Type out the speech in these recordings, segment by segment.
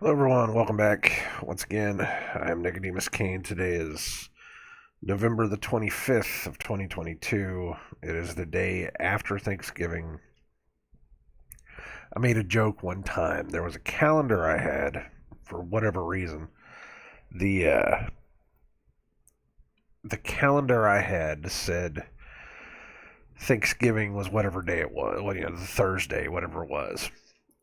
Hello, everyone. Welcome back. Once again, I am Nicodemus Kane. Today is November the 25th of 2022. It is the day after Thanksgiving. I made a joke one time. There was a calendar I had for whatever reason. The uh, the calendar I had said Thanksgiving was whatever day it was. Well, the Thursday, whatever it was.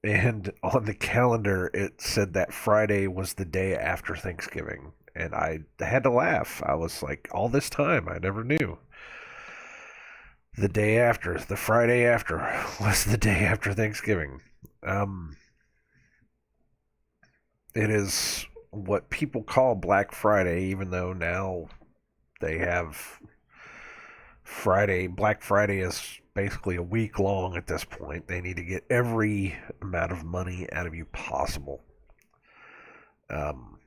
And on the calendar, it said that Friday was the day after Thanksgiving. And I had to laugh. I was like, all this time, I never knew. The day after, the Friday after, was the day after Thanksgiving. Um, it is what people call Black Friday, even though now they have Black Friday is basically a week long at this point. They need to get every amount of money out of you possible. Um,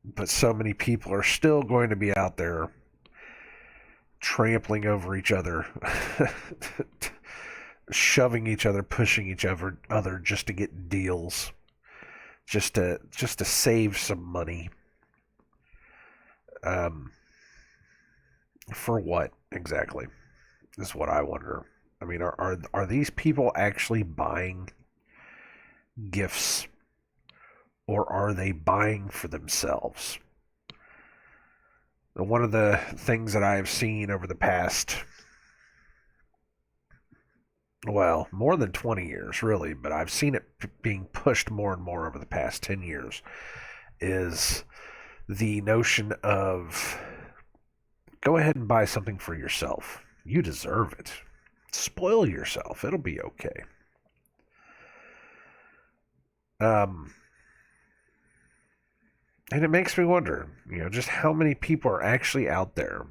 but so many people are still going to be out there trampling over each other, shoving each other, pushing each other just to get deals, just to save some money. Um, for what exactly is what I wonder. I mean, are these people actually buying gifts, or are they buying for themselves? One of the things that I have seen over the past, well, more than 20 years, really, but I've seen it being pushed more and more over the past 10 years, is the notion of go ahead and buy something for yourself. You deserve it. Spoil yourself. It'll be okay. Um, and it makes me wonder, just how many people are actually out there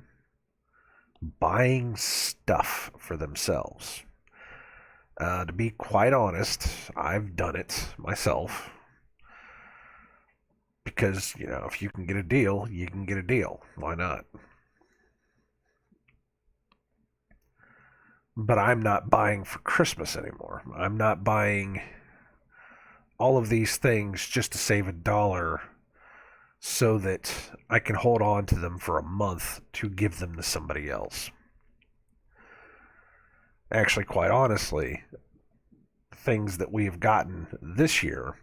buying stuff for themselves. To be quite honest, I've done it myself because, if you can get a deal, you can get a deal. Why not? But I'm not buying for Christmas anymore. I'm not buying all of these things just to save $1 so that I can hold on to them for a month to give them to somebody else. Actually, quite honestly, things that we have gotten this year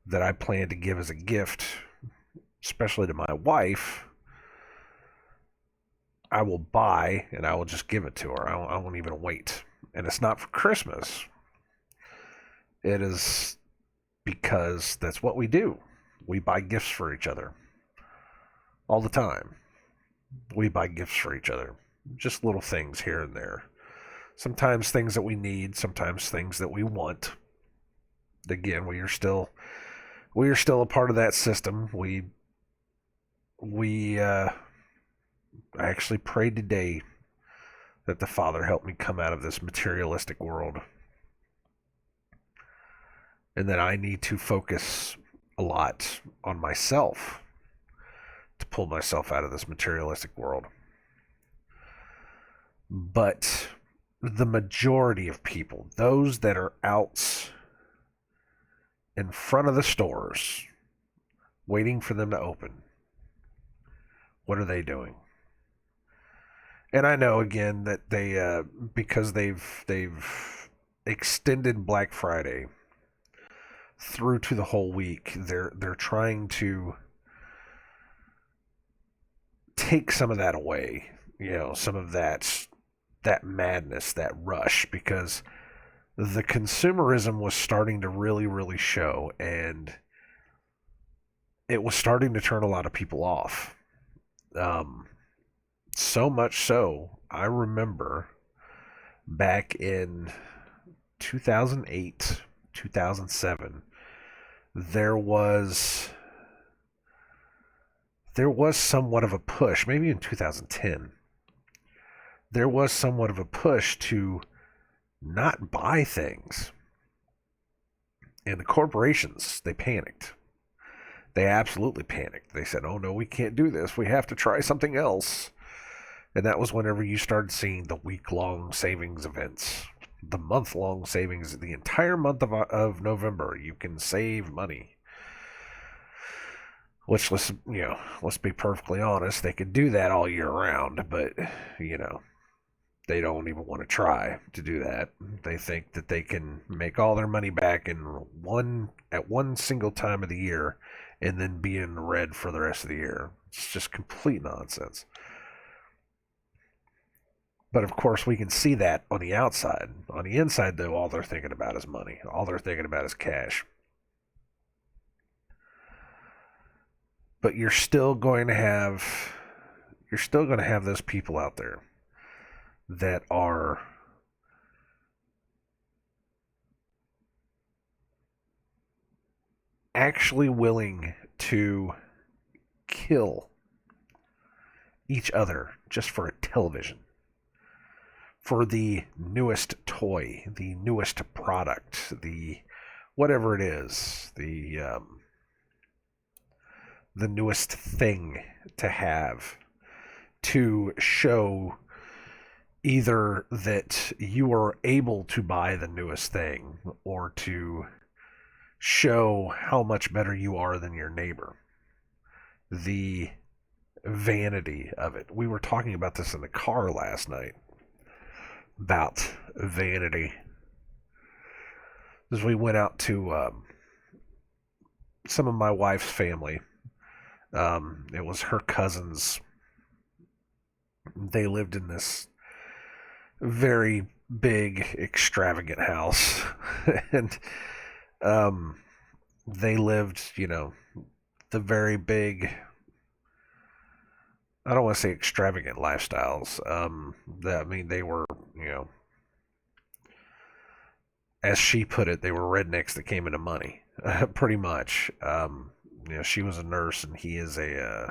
that I plan to give as a gift, especially to my wife, I will buy and I will just give it to her. I won't even wait. And it's not for Christmas. It is because that's what we do. We buy gifts for each other all the time. We buy gifts for each other. Just little things here and there. Sometimes things that we need, sometimes things that we want. Again, we are still a part of that system. I actually prayed today that the Father help me come out of this materialistic world, and that I need to focus a lot on myself to pull myself out of this materialistic world. But the majority of people, those that are out in front of the stores waiting for them to open, what are they doing? And I know again that because they've extended Black Friday through to the whole week, they're trying to take some of that away, some of that madness, that rush, because the consumerism was starting to really, really show, and it was starting to turn a lot of people off. Um, so much so, I remember back in 2008, 2007, there was somewhat of a push, maybe in 2010, there was somewhat of a push to not buy things. And the corporations, they panicked. They absolutely panicked. They said, oh no, we can't do this. We have to try something else. And that was whenever you started seeing the week long savings events. the month-long savings, the entire month of November, you can save money. Which, let's be perfectly honest, they could do that all year round, but you know, they don't even want to try to do that. They think that they can make all their money back in one single time of the year, and then be in the red for the rest of the year. It's just complete nonsense. But of course, we can see that on the outside. On the inside, though, all they're thinking about is money. All they're thinking about is cash. But you're still going to have those people out there that are actually willing to kill each other just for a television, for the newest toy, the newest product, the whatever it is, the newest thing to have, to show either that you are able to buy the newest thing, or to show how much better you are than your neighbor. The vanity of it. We were talking about this in the car last night, about vanity. As we went out to some of my wife's family, it was her cousins. They lived in this very big, extravagant house. And they lived, the very big, I don't want to say extravagant lifestyles. I mean, they were, as she put it, they were rednecks that came into money, pretty much. She was a nurse, and he is oh,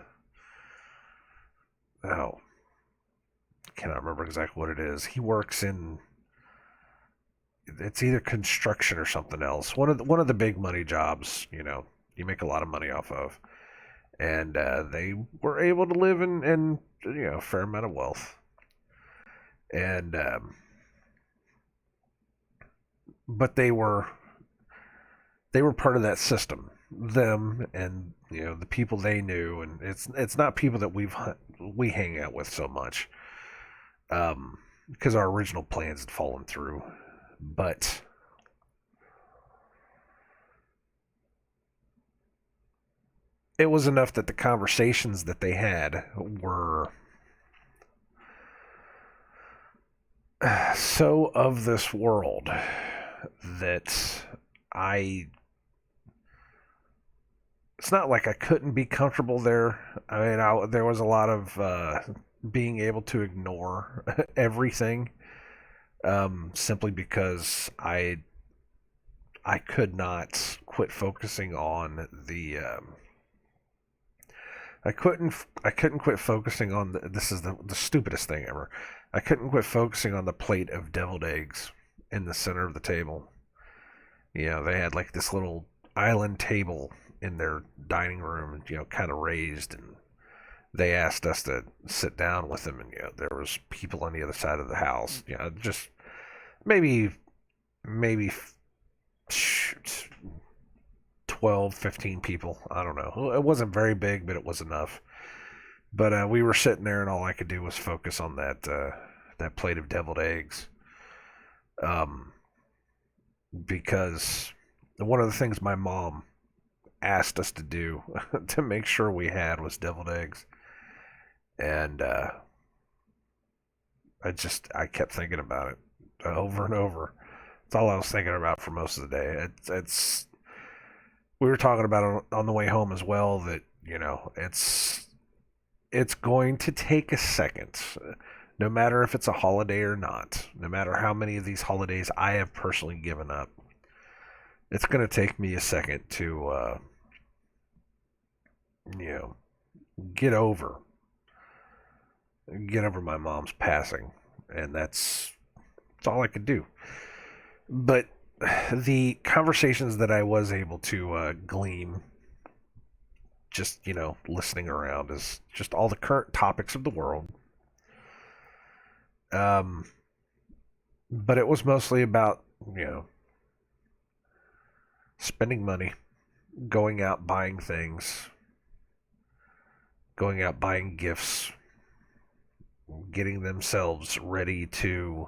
cannot remember exactly what it is. He works in, it's either construction or something else. One of the big money jobs, you make a lot of money off of, and they were able to live in a fair amount of wealth, and but they were part of that system. Them and the people they knew, and it's not people that we hang out with so much, because our original plans had fallen through. But it was enough that the conversations that they had were so of this world that I it's not like I couldn't be comfortable there. I mean, there was a lot of being able to ignore everything, simply because I could not quit focusing on the I couldn't quit focusing on this is the stupidest thing ever. I couldn't quit focusing on the plate of deviled eggs in the center of the table. They had like this little island table in their dining room, kind of raised, and they asked us to sit down with them, and there was people on the other side of the house, just maybe maybe 12, 15 people. I don't know. It wasn't very big, but it was enough. But we were sitting there, and all I could do was focus on that plate of deviled eggs, um, because one of the things my mom asked us to do to make sure we had was deviled eggs, and I kept thinking about it over and over. It's all I was thinking about for most of the day. It's we were talking about it on the way home as well, that it's going to take a second, no matter if it's a holiday or not, no matter how many of these holidays I have personally given up. It's going to take me a second to you know get over get over my mom's passing, and that's all I could do. But the conversations that I was able to glean, just listening around, is just all the current topics of the world. Um, But it was mostly about, you know, spending money, going out buying things, going out buying gifts, getting themselves ready to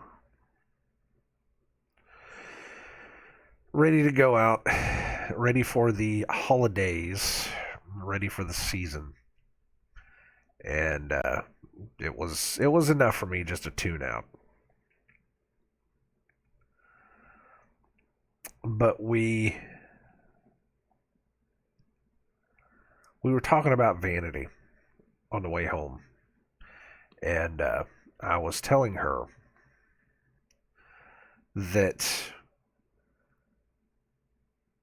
go out, ready for the holidays, ready for the season. And it was enough for me just to tune out. But we were talking about vanity on the way home, and I was telling her that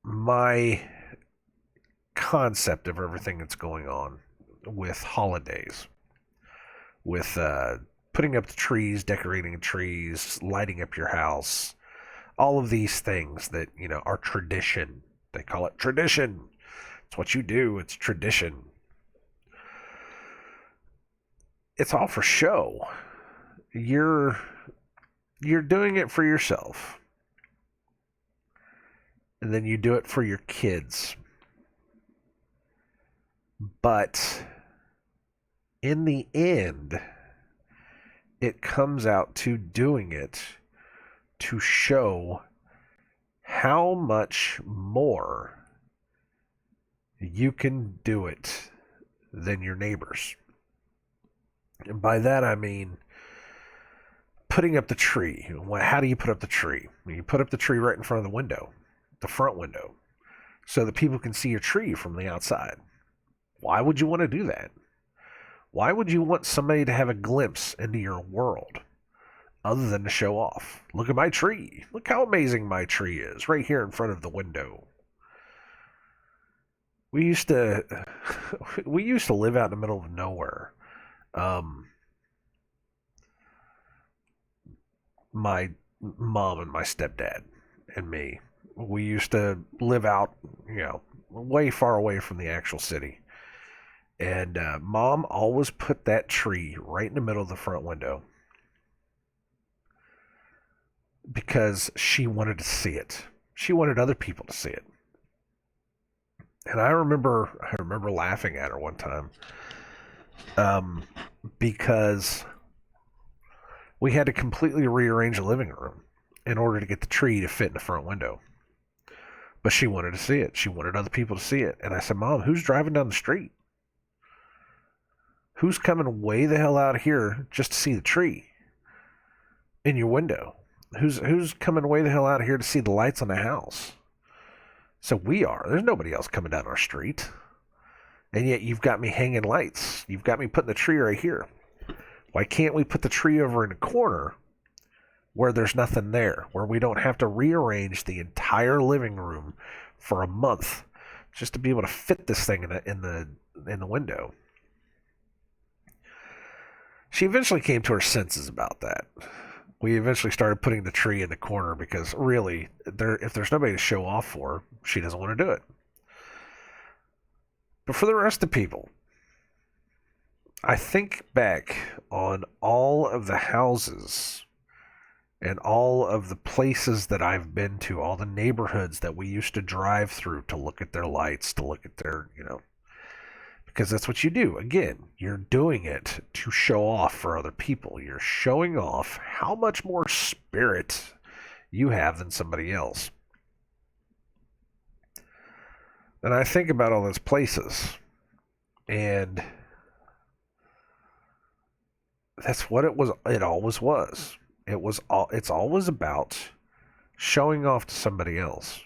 my concept of everything that's going on with holidays, with putting up the trees, decorating the trees, lighting up your house, all of these things that, are tradition. They call it tradition. It's what you do, it's tradition. It's all for show. You're you're doing it for yourself. And then you do it for your kids. But in the end, it comes out to doing it to show how much more you can do it than your neighbors. And by that I mean putting up the tree. How do you put up the tree? You put up the tree right in front of the window, the front window, so that people can see your tree from the outside. Why would you want to do that? Why would you want somebody to have a glimpse into your world other than to show off? Look at my tree. Look how amazing my tree is right here in front of the window. We used to we used to live out in the middle of nowhere. Um, my mom and my stepdad and me, we used to live out, way far away from the actual city. And mom always put that tree right in the middle of the front window because she wanted to see it. She wanted other people to see it. And I remember laughing at her one time, um, because we had to completely rearrange the living room in order to get the tree to fit in the front window. But she wanted to see it. She wanted other people to see it. And I said, Mom, who's driving down the street? Who's coming way the hell out of here just to see the tree in your window? Who's coming way the hell out of here to see the lights on the house? So we are. There's nobody else coming down our street. And yet you've got me hanging lights. You've got me putting the tree right here. Why can't we put the tree over in a corner where there's nothing there, where we don't have to rearrange the entire living room for a month just to be able to fit this thing in the window? She eventually came to her senses about that. We eventually started putting the tree in the corner because really, if there's nobody to show off for, she doesn't want to do it. But for the rest of the people, I think back on all of the houses and all of the places that I've been to, all the neighborhoods that we used to drive through to look at their lights, to look at their, because that's what you do. Again, you're doing it to show off for other people. You're showing off how much more spirit you have than somebody else. And I think about all those places, and that's what it was. It always was. It's always about showing off to somebody else,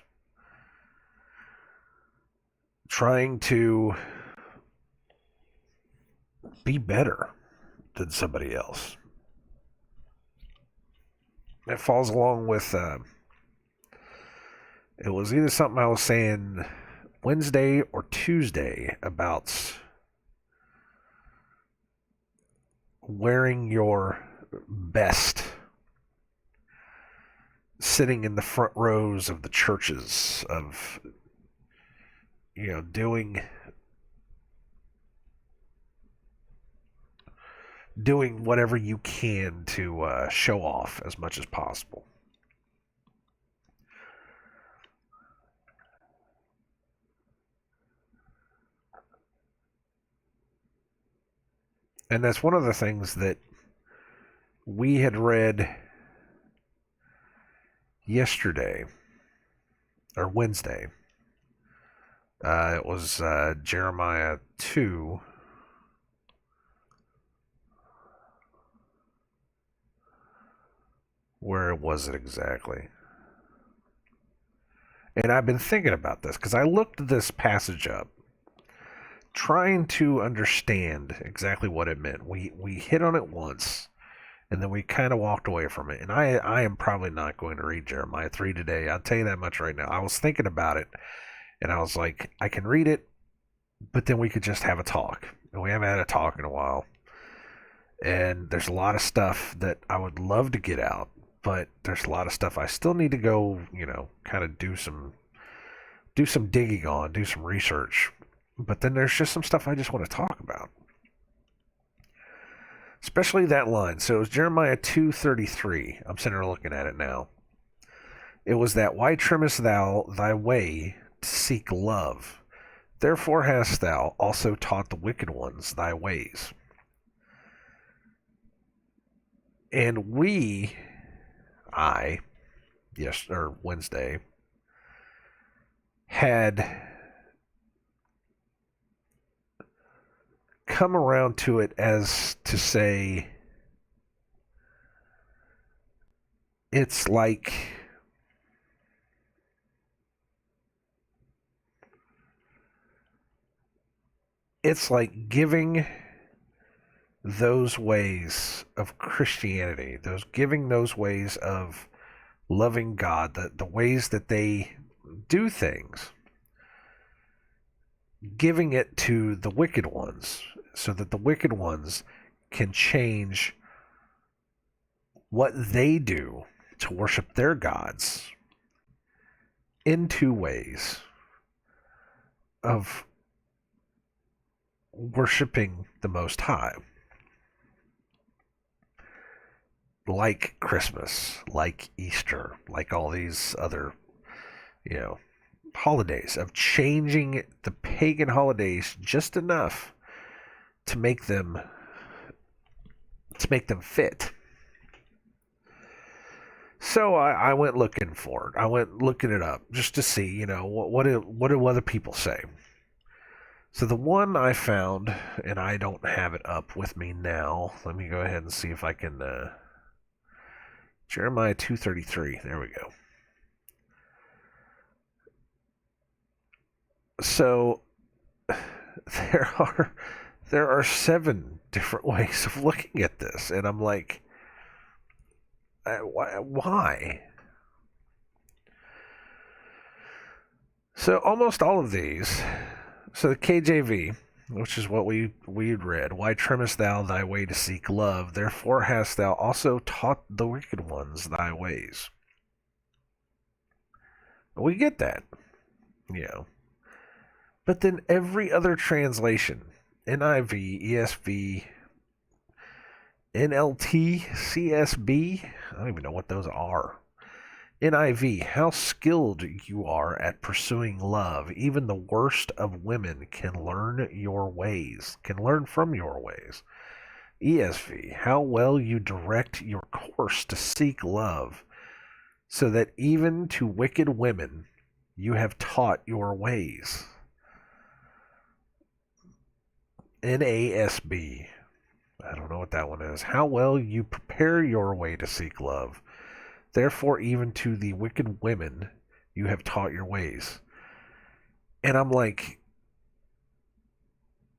trying to be better than somebody else. It falls along with. It was either something I was saying Wednesday or Tuesday about wearing your best, sitting in the front rows of the churches, of doing whatever you can to show off as much as possible. And that's one of the things that we had read yesterday or Wednesday. It was Jeremiah 2. Where was it exactly? And I've been thinking about this because I looked this passage up, trying to understand exactly what it meant. We hit on it once, and then we kind of walked away from it. And I am probably not going to read Jeremiah 3 today. I'll tell you that much right now. I was thinking about it, and I was like, I can read it, but then we could just have a talk. And we haven't had a talk in a while. And there's a lot of stuff that I would love to get out, but there's a lot of stuff I still need to go, kind of do some digging on, do some research. But then there's just some stuff I just want to talk about. Especially that line. So it was Jeremiah 2:33. I'm sitting there looking at it now. It was that, why trimmest thou thy way to seek love? Therefore hast thou also taught the wicked ones thy ways. And Wednesday, had come around to it as to say, it's like giving those ways of Christianity, giving those ways of loving God, the ways that they do things, giving it to the wicked ones so that the wicked ones can change what they do to worship their gods into ways of worshiping the Most High. Like Christmas, like Easter, like all these other, holidays, of changing the pagan holidays just enough to make them fit. So I went looking for it. I went looking it up just to see, what do other people say. So the one I found, and I don't have it up with me now. Let me go ahead and see if I can. Jeremiah 2:33. There we go. So there are 7 different ways of looking at this, and I'm like, why? So almost all of these. So the KJV, which is what we read, why trimmest thou thy way to seek love? Therefore hast thou also taught the wicked ones thy ways. We get that, But then every other translation, NIV, ESV, NLT, CSB, I don't even know what those are. NIV, how skilled you are at pursuing love. Even the worst of women can learn from your ways. ESV, how well you direct your course to seek love, so that even to wicked women you have taught your ways. NASB, I don't know what that one is. How well you prepare your way to seek love. Therefore, even to the wicked women you have taught your ways. And I'm like,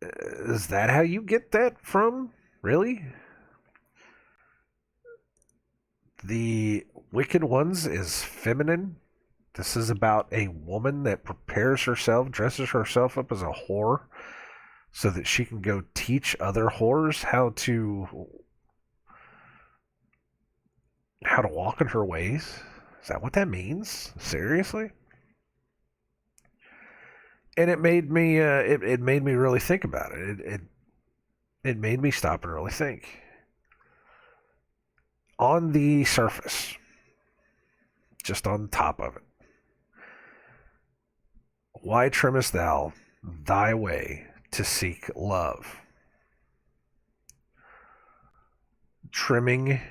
is that how you get that from? Really? The wicked ones is feminine. This is about a woman that prepares herself, dresses herself up as a whore, so that she can go teach other whores how to walk in her ways. Is that what that means? Seriously? And it made me it made me really think about it. It made me stop and really think. on the surface, just on the top of it. Why trimmest thou thy way to seek love? Trimming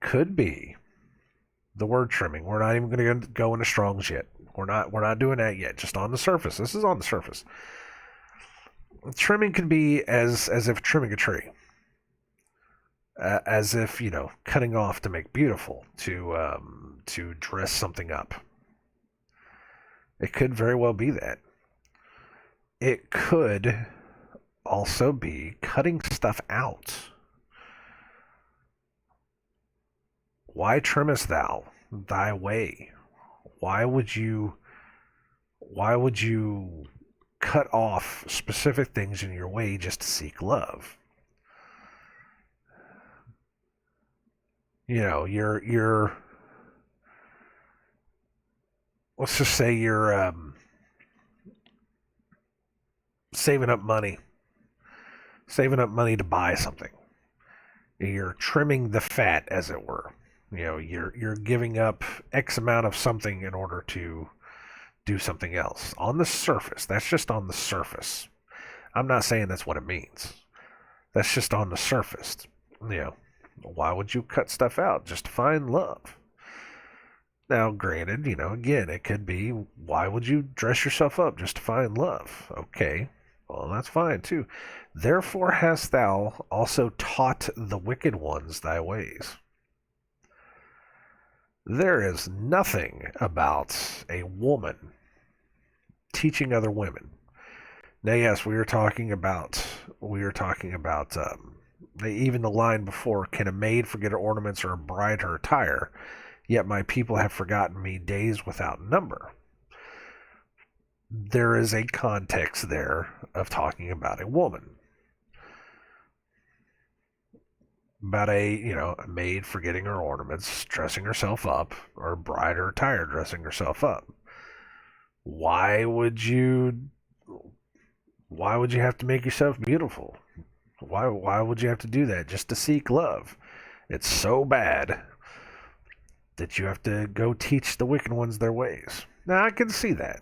could be the word trimming. We're not even going to go into Strong's yet. We're not doing that yet. Just on the surface. This is on the surface. Trimming can be as if trimming a tree, as if cutting off to make beautiful, to dress something up. It could very well be that. It could also be cutting stuff out. Why trimmest thou thy way? Why would you cut off specific things in your way just to seek love? You're let's just say you're saving up money to buy something. You're trimming the fat, as it were. You're giving up X amount of something in order to do something else. On the surface, that's just on the surface. I'm not saying that's what it means. That's just on the surface. Why would you cut stuff out just to find love? Now, granted, again, it could be, why would you dress yourself up just to find love? Okay, well, that's fine too. Therefore hast thou also taught the wicked ones thy ways. There is nothing about a woman teaching other women. Now, yes, we were talking about even the line before, can a maid forget her ornaments or a bride her attire? Yet my people have forgotten me days without number. There is a context there of talking about a woman. About a maid forgetting her ornaments, dressing herself up, or a bride or attire dressing herself up. Why would you have to make yourself beautiful? Why would you have to do that just to seek love? It's so bad that you have to go teach the wicked ones their ways. Now, I can see that.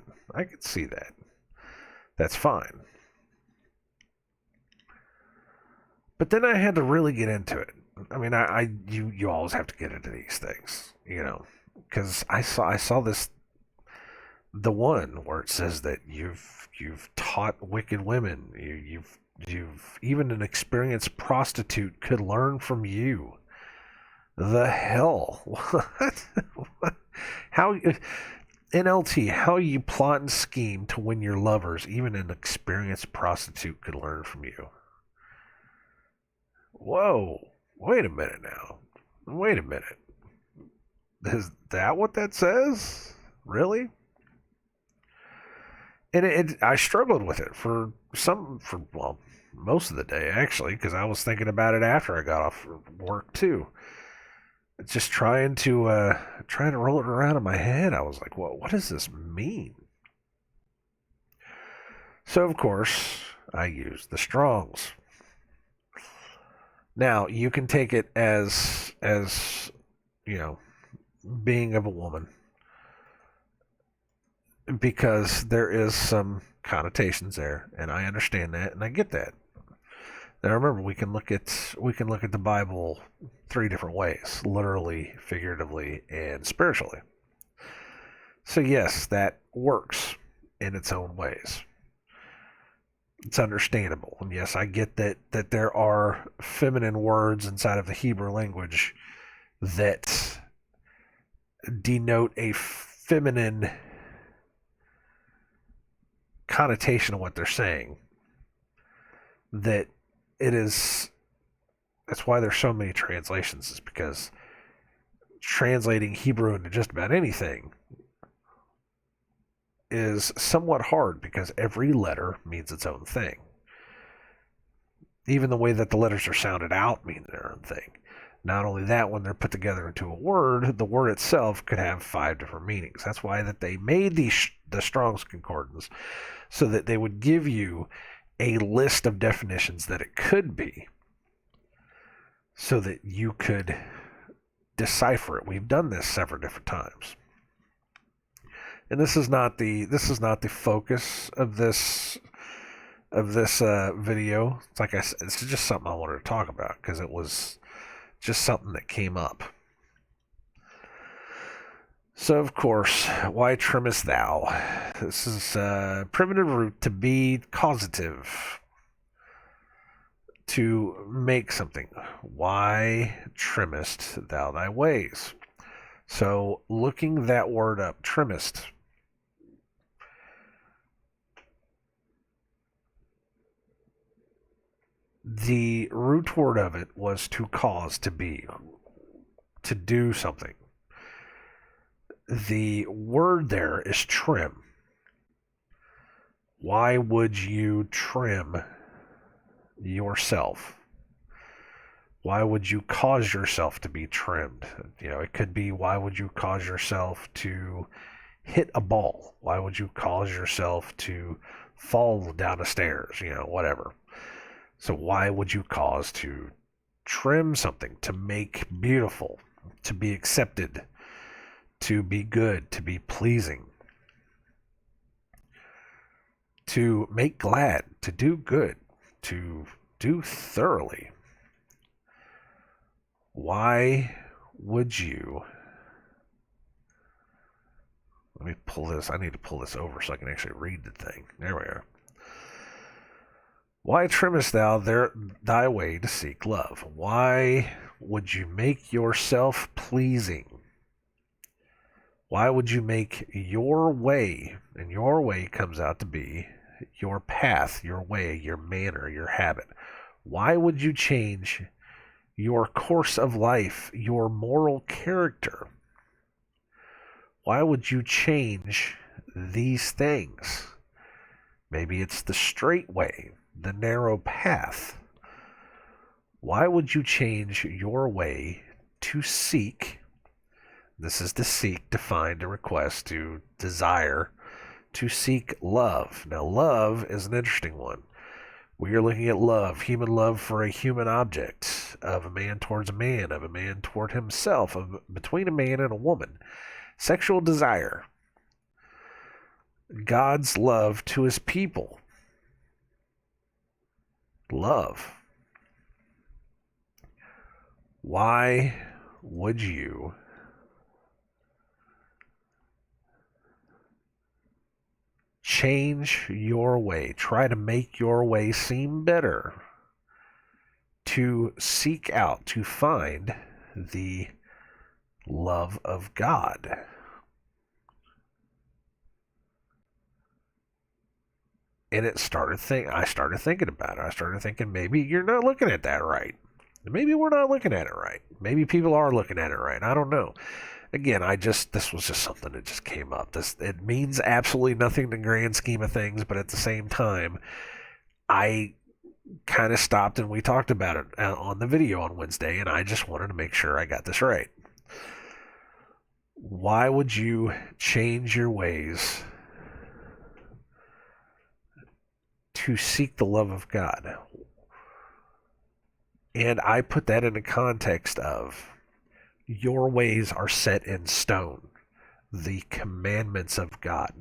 That's fine. But then I had to really get into it. I mean, you always have to get into these things, because I saw this, the one where it says that you've taught wicked women. You've even an experienced prostitute could learn from you. The hell? What? How, NLT, how you plot and scheme to win your lovers, even an experienced prostitute could learn from you. Whoa, wait a minute now. Wait a minute. Is that what that says? Really? And I struggled with it for most of the day, actually, because I was thinking about it after I got off work too. Just trying to roll it around in my head. I was like, well, what does this mean? So of course I used the Strongs. Now you can take it as being of a woman, because there is some connotations there, and I understand that and I get that. Now remember, we can look at the Bible three different ways: literally, figuratively, and spiritually. So yes, that works in its own ways. It's understandable, and yes, I get that there are feminine words inside of the Hebrew language that denote a feminine connotation of what they're saying. That it is, that's why there's so many translations, is because translating Hebrew into just about anything is somewhat hard, because every letter means its own thing. Even the way that the letters are sounded out mean their own thing. Not only that, when they're put together into a word, the word itself could have 5 different meanings. That's why that they made the Strong's Concordance, so that they would give you a list of definitions that it could be. so that you could decipher it. We've done this several different times. And this is not the focus of this video. It's like I said, it's just something I wanted to talk about because it was just something that came up. So, of course, why trimmest thou? This is primitive root to be causative, to make something. Why trimmest thou thy ways? So, looking that word up, trimmest. The root word of it was to cause, to be, to do something. The word there is trim. Why would you trim yourself? Why would you cause yourself to be trimmed? It could be, why would you cause yourself to hit a ball? Why would you cause yourself to fall down the stairs? Whatever. So why would you cause to trim something, to make beautiful, to be accepted, to be good, to be pleasing, to make glad, to do good, to do thoroughly? Why would you... Let me pull this. I need to pull this over so I can actually read the thing. There we are. Why trimmest thou thy way to seek love? Why would you make yourself pleasing? Why would you make your way, and your way comes out to be your path, your way, your manner, your habit? Why would you change your course of life, your moral character? Why would you change these things? Maybe it's the straight way, the narrow path. Why would you change your way to seek? This is to seek, to find, to request, to desire, to seek love. Now, love is an interesting one. We are looking at love, human love for a human object, of a man towards a man, of a man toward himself, between a man and a woman. Sexual desire. God's love to his people. Love. Why would you change your way, try to make your way seem better, to seek out, to find the love of God? And I started thinking about it. I started thinking, maybe you're not looking at that right. Maybe we're not looking at it right. Maybe people are looking at it right. I don't know. Again, this was just something that just came up. It means absolutely nothing in the grand scheme of things, but at the same time, I kind of stopped and we talked about it on the video on Wednesday, and I just wanted to make sure I got this right. Why would you change your ways to seek the love of God? And I put that in the context of your ways are set in stone, the commandments of God.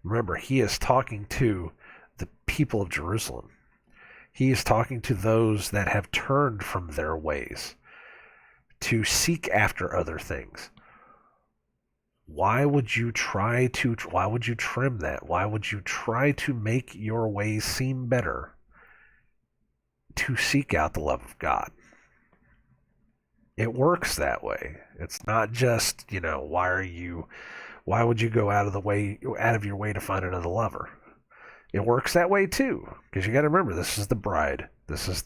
Remember, he is talking to the people of Jerusalem. He is talking to those that have turned from their ways to seek after other things. Why would you trim that? Why would you try to make your ways seem better to seek out the love of God? It works that way. It's not just, why would you go out of your way to find another lover? It works that way too, because you got to remember, this is the bride. This is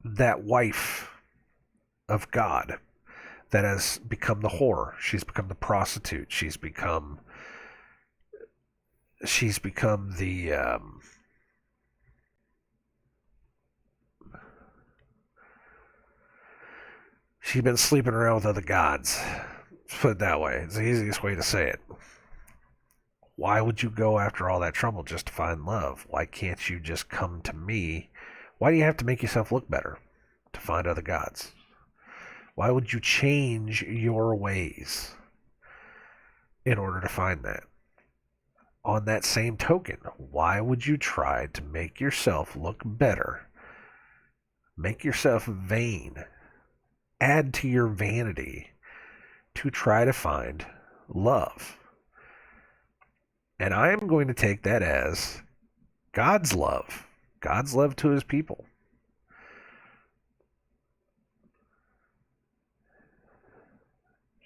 that wife of God that has become the whore. She's become the prostitute. She's become the she's been sleeping around with other gods. Let's put it that way. It's the easiest way to say it. Why would you go after all that trouble just to find love? Why can't you just come to me? Why do you have to make yourself look better to find other gods? Why would you change your ways in order to find that? On that same token, why would you try to make yourself look better, make yourself vain, add to your vanity to try to find love? And I am going to take that as God's love to his people.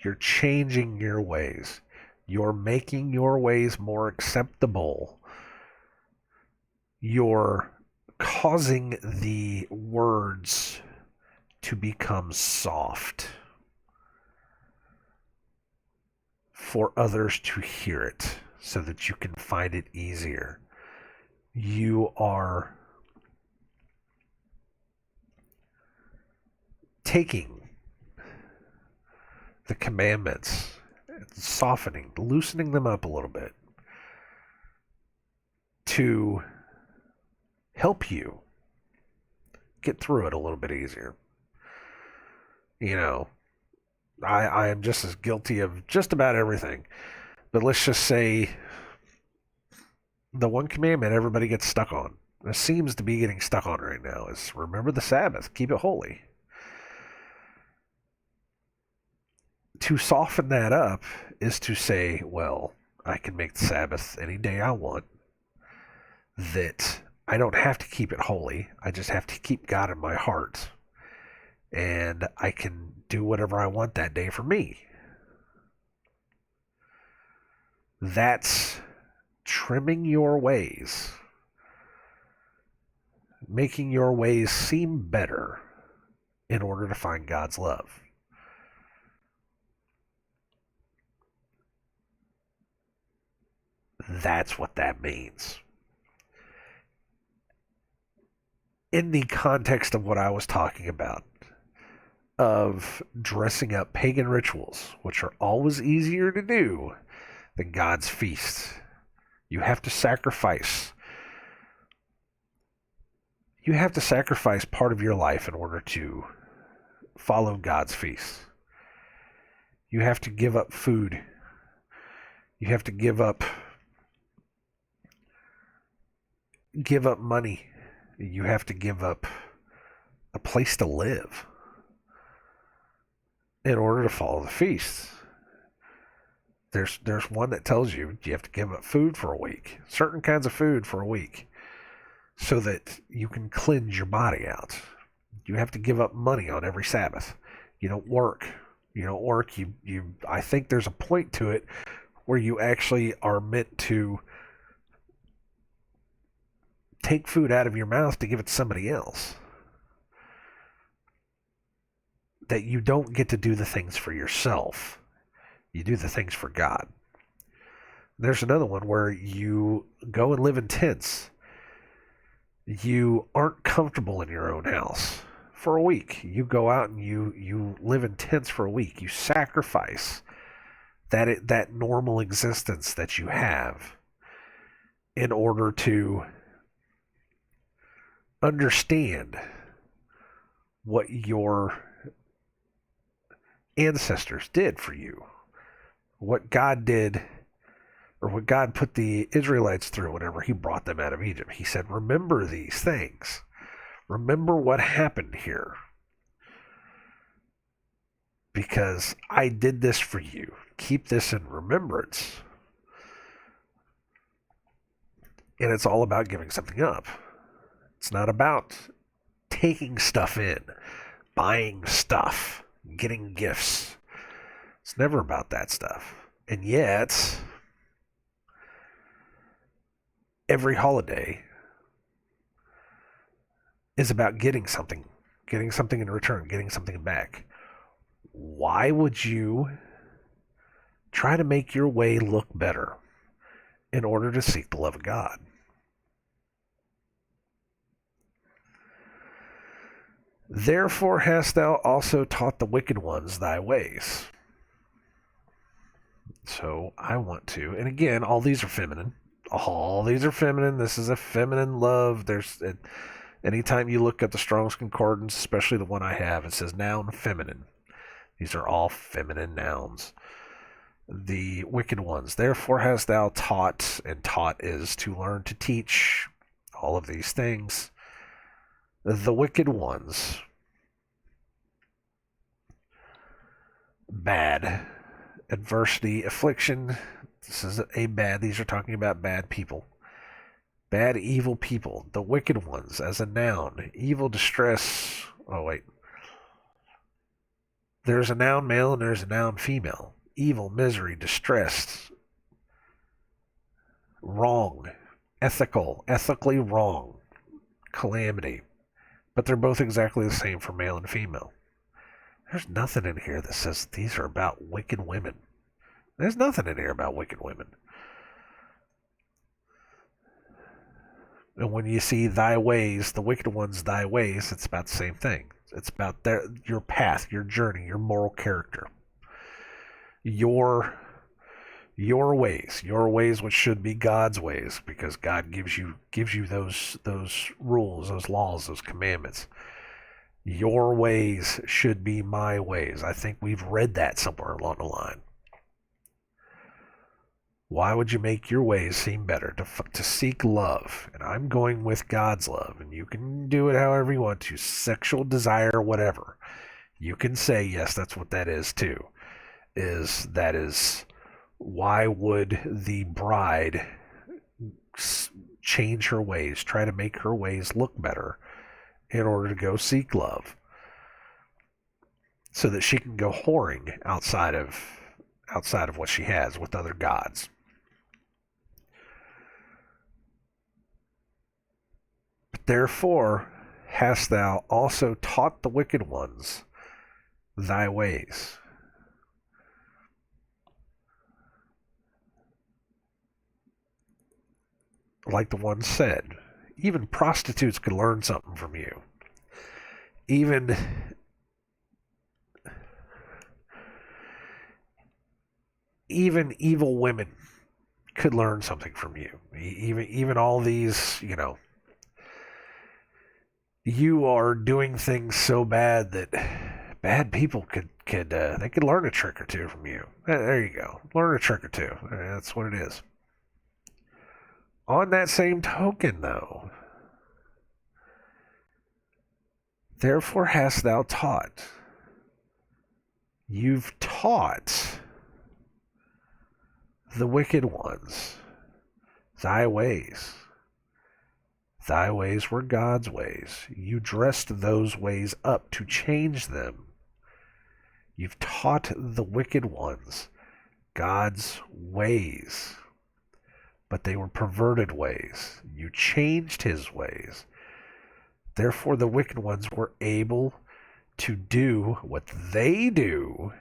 You're changing your ways. You're making your ways more acceptable. You're causing the words to become soft for others to hear it so that you can find it easier. You are taking the commandments, softening, loosening them up a little bit to help you get through it a little bit easier. You know, I am just as guilty of just about everything. But let's just say the one commandment everybody gets stuck on, it seems to be getting stuck on right now, is remember the Sabbath, keep it holy. To soften that up is to say, well, I can make the Sabbath any day I want, that I don't have to keep it holy, I just have to keep God in my heart, and I can do whatever I want that day for me. That's trimming your ways, making your ways seem better in order to find God's love. That's what that means. In the context of what I was talking about, of dressing up pagan rituals, which are always easier to do than God's feasts. You have to sacrifice. You have to sacrifice part of your life in order to follow God's feasts. You have to give up food. You have to give up money. You have to give up a place to live in order to follow the feasts. There's one that tells you have to give up food for a week, certain kinds of food for a week, so that you can cleanse your body out. You have to give up money on every Sabbath. You don't work. You I think there's a point to it where you actually are meant to take food out of your mouth to give it to somebody else. That you don't get to do the things for yourself. You do the things for God. There's another one where you go and live in tents. You aren't comfortable in your own house for a week. You go out and you live in tents for a week. You sacrifice that normal existence that you have in order to understand what your ancestors did for you, what God did, or what God put the Israelites through whenever he brought them out of Egypt. He said, remember these things. Remember what happened here. Because I did this for you. Keep this in remembrance. And it's all about giving something up. It's not about taking stuff in, buying stuff, getting gifts. It's never about that stuff. And yet, every holiday is about getting something in return, getting something back. Why would you try to make your way look better in order to seek the love of God? Therefore hast thou also taught the wicked ones thy ways. So I want to, and again, all these are feminine. All these are feminine. This is a feminine love. Anytime you look at the Strong's Concordance, especially the one I have, it says noun feminine. These are all feminine nouns. The wicked ones. Therefore hast thou taught, and taught is to learn, to teach, all of these things. The wicked ones. Bad. Adversity, affliction. This is a bad. These are talking about bad people. Bad, evil people. The wicked ones as a noun. Evil, distress. Oh, wait. There's a noun male and there's a noun female. Evil, misery, distress. Wrong. Ethical. Ethically wrong. Calamity. But they're both exactly the same for male and female. There's nothing in here that says these are about wicked women. There's nothing in here about wicked women. And when you see thy ways, the wicked ones, thy ways, it's about the same thing. It's about your path, your journey, your moral character. Your ways which should be God's ways, because God gives you those rules, those laws, those commandments. Your ways should be my ways. I think we've read that somewhere along the line. Why would you make your ways seem better? To seek love. And I'm going with God's love. And you can do it however you want to. Sexual desire, whatever. You can say, yes, that's what that is too. That is, why would the bride change her ways, try to make her ways look better in order to go seek love? So that she can go whoring outside of what she has with other gods. Therefore hast thou also taught the wicked ones thy ways. Like the one said, even prostitutes could learn something from you. Even evil women could learn something from you. Even all these, you are doing things so bad that bad people could learn a trick or two from you. There you go. Learn a trick or two. That's what it is. On that same token, though, therefore hast thou taught. You've taught the wicked ones thy ways. Thy ways were God's ways. You dressed those ways up to change them. You've taught the wicked ones God's ways, but they were perverted ways. You changed his ways. Therefore, the wicked ones were able to do what they do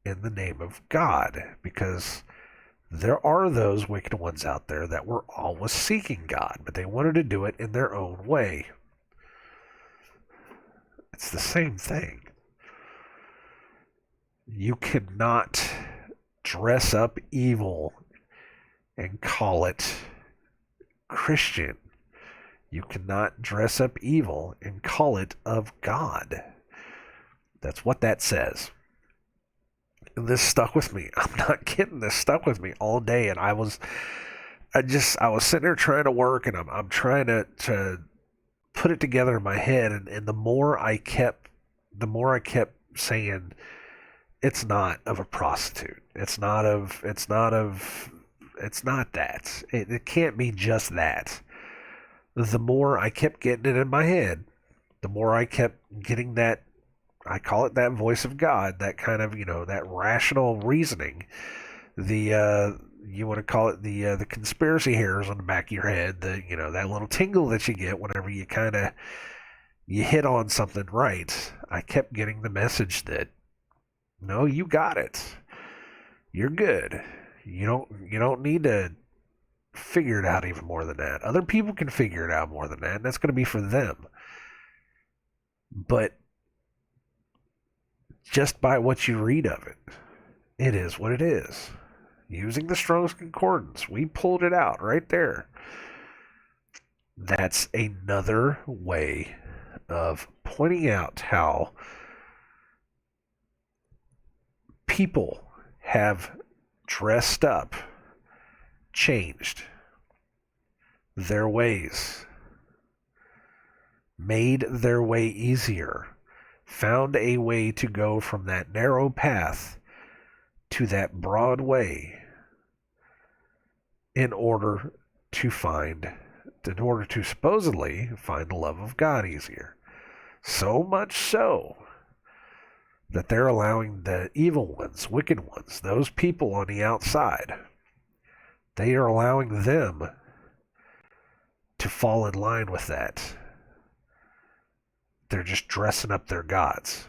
in the name of God, because there are those wicked ones out there that were always seeking God, but they wanted to do it in their own way. It's the same thing. You cannot dress up evil and call it Christian. You cannot dress up evil and call it of God. That's what that says. And this stuck with me. I'm not kidding. This stuck with me all day, and I was sitting there trying to work, and I'm trying to put it together in my head, and the more I kept saying, it's not of a prostitute. It's not that. It can't be just that. The more I kept getting it in my head, the more I kept getting that, I call it that voice of God, that kind of, that rational reasoning. You want to call it the conspiracy hairs on the back of your head, that little tingle that you get whenever you hit on something right. I kept getting the message that, no, you got it. You're good. You don't need to figure it out even more than that. Other people can figure it out more than that, and that's going to be for them. But just by what you read of it, It is what it is. Using the Strong's Concordance, we pulled it out right there. That's another way of pointing out how people have dressed up, changed their ways, made their way easier, found a way to go from that narrow path to that broad way in order to supposedly find the love of God easier. So much so that they're allowing the evil ones, wicked ones, those people on the outside, they are allowing them to fall in line with that. They're just dressing up their gods.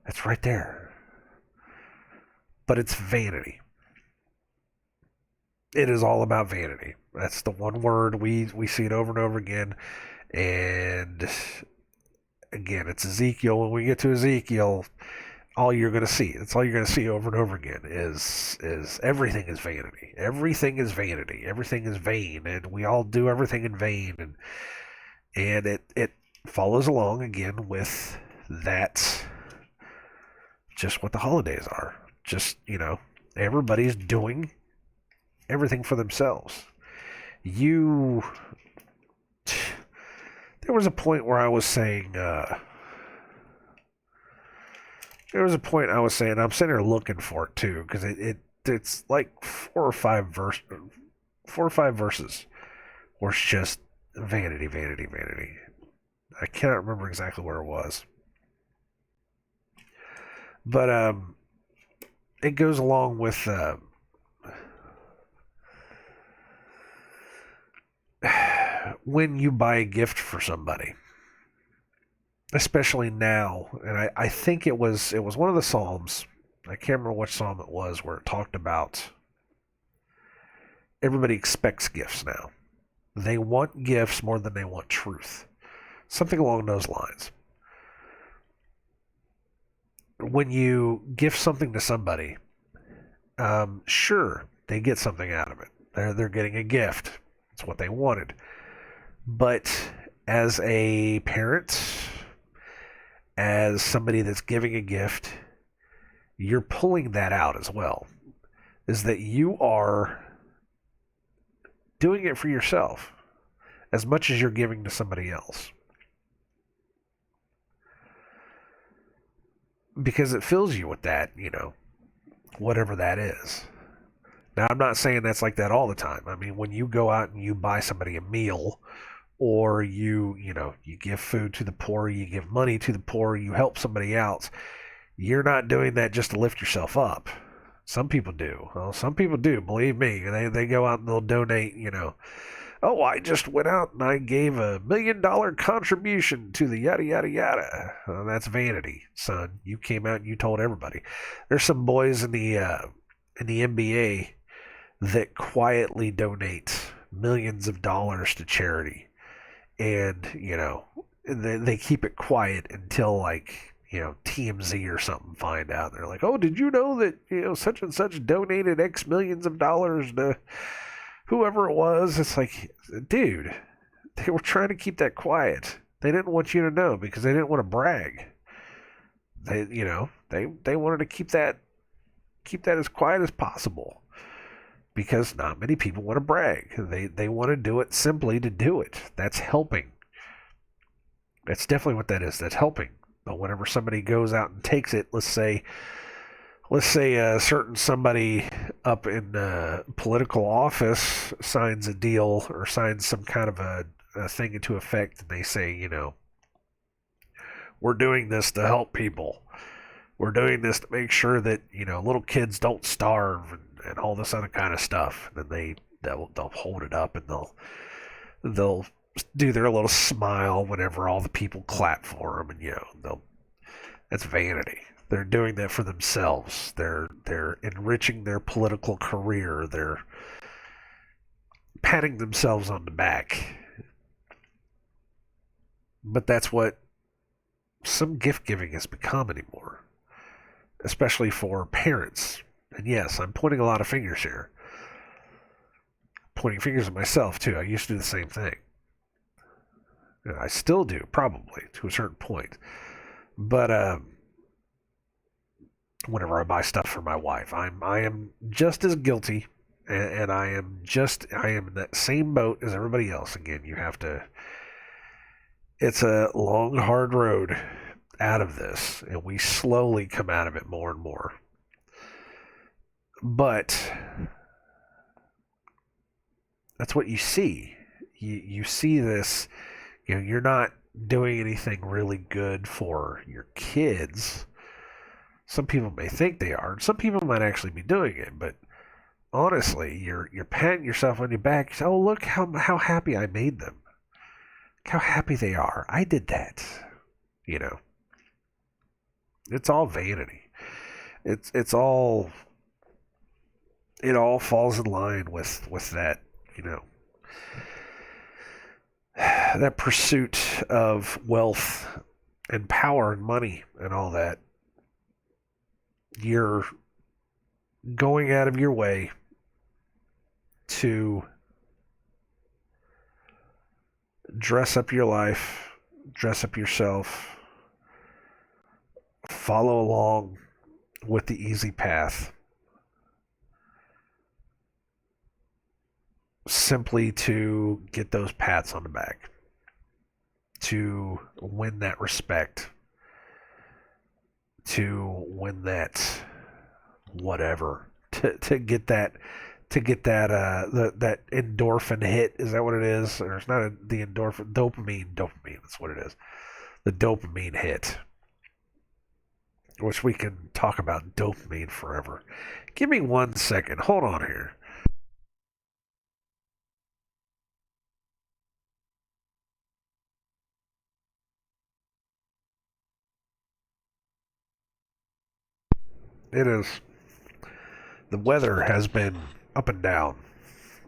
That's right there. But it's vanity. It is all about vanity. That's the one word. We see it over and over again. And again, it's Ezekiel. When we get to Ezekiel, all you're going to see, it's all you're going to see over and over again is everything is vanity. Everything is vanity. Everything is vain, and we all do everything in vain. And it follows along again with that, just what the holidays are. Just, everybody's doing everything for themselves. There was a point where I was saying, I'm sitting there looking for it too, because it's like four or five verses where it's just vanity, vanity, vanity. I cannot remember exactly where it was, but it goes along with when you buy a gift for somebody, especially now, and I think it was one of the Psalms. I can't remember which Psalm it was where it talked about everybody expects gifts now. They want gifts more than they want truth. Something along those lines. When you gift something to somebody, sure, they get something out of it. They're getting a gift. It's what they wanted. But as a parent, as somebody that's giving a gift, you're pulling that out as well. Is that you are doing it for yourself as much as you're giving to somebody else. Because it fills you with that, whatever that is. Now, I'm not saying that's like that all the time. I mean, when you go out and you buy somebody a meal, or you give food to the poor, you give money to the poor, you help somebody else, you're not doing that just to lift yourself up. Some people do. Well, some people do, believe me. They go out and they'll donate, oh, I just went out and I gave $1 million contribution to the yada, yada, yada. That's vanity, son. You came out and you told everybody. There's some boys in the NBA that quietly donate millions of dollars to charity. And, they keep it quiet until, TMZ or something find out. They're like, oh, did you know that, such and such donated X millions of dollars to whoever it was? It's like, dude, they were trying to keep that quiet. They didn't want you to know because they didn't want to brag. They wanted to keep that as quiet as possible because not many people want to brag. They want to do it simply to do it. That's helping. That's definitely what that is. That's helping. But whenever somebody goes out and takes it, let's say a certain somebody up in political office signs a deal or signs some kind of a thing into effect, and they say, we're doing this to help people. We're doing this to make sure that little kids don't starve and all this other kind of stuff. And then they'll hold it up and they'll do their little smile whenever all the people clap for them, and that's vanity. They're doing that for themselves. They're enriching their political career. They're patting themselves on the back. But that's what some gift giving has become anymore. especially for parents. And yes, I'm pointing a lot of fingers here. Pointing fingers at myself, too. I used to do the same thing. And I still do, probably, to a certain point. But whenever I buy stuff for my wife, I am just as guilty, and I am in that same boat as everybody else. Again, you have to. It's a long, hard road out of this, and we slowly come out of it more and more. But that's what you see. You see this. You're not doing anything really good for your kids. Some people may think they are. Some people might actually be doing it, but honestly, you're patting yourself on your back. You say, "Oh, look how happy I made them. Look how happy they are. I did that." You know, it's all vanity. It's all it all falls in line with that. You know, that pursuit of wealth and power and money and all that. You're going out of your way to dress up your life, dress up yourself, follow along with the easy path, simply to get those pats on the back, to win that respect, to win that whatever, to get that endorphin hit. Is that what it is? Or it's not the endorphin, dopamine. That's what it is. The dopamine hit, which we can talk about dopamine forever. Give me 1 second. Hold on here. It is. The weather has been up and down.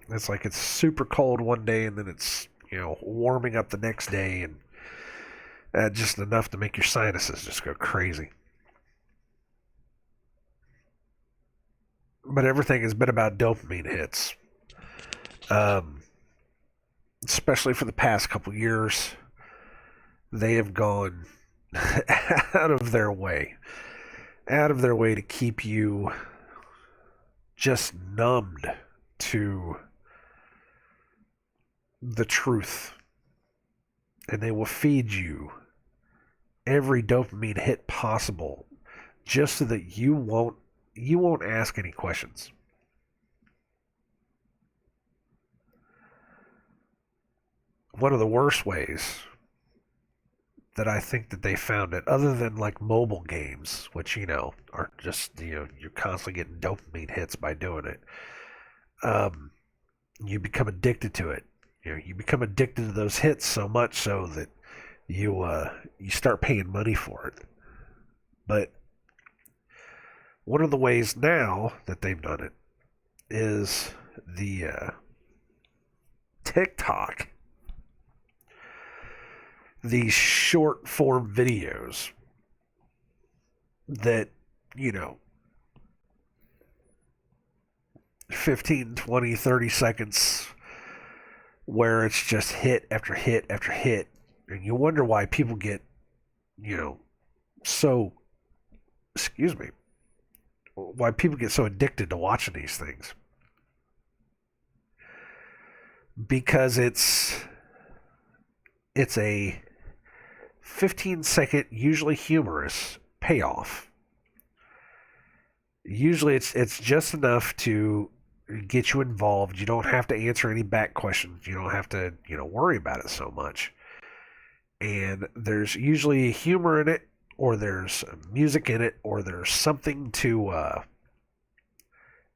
It's like it's super cold one day and then it's, warming up the next day, and just enough to make your sinuses just go crazy. But everything has been about dopamine hits, um, especially for the past couple years. They have gone out of their way, to keep you just numbed to the truth, and they will feed you every dopamine hit possible just so that you won't ask any questions. One of the worst ways that I think that they found it, other than like mobile games, which are just you're constantly getting dopamine hits by doing it. You become addicted to it. You become addicted to those hits so much so that you start paying money for it. But one of the ways now that they've done it is the TikTok, these short form videos that, you know, 15, 20, 30 seconds, where it's just hit after hit after hit. And you wonder why people get, so, excuse me, why people get so addicted to watching these things. Because it's a 15-second, usually humorous payoff. Usually it's just enough to get you involved. You don't have to answer any back questions. You don't have to, worry about it so much. And there's usually humor in it, or there's music in it, or there's something to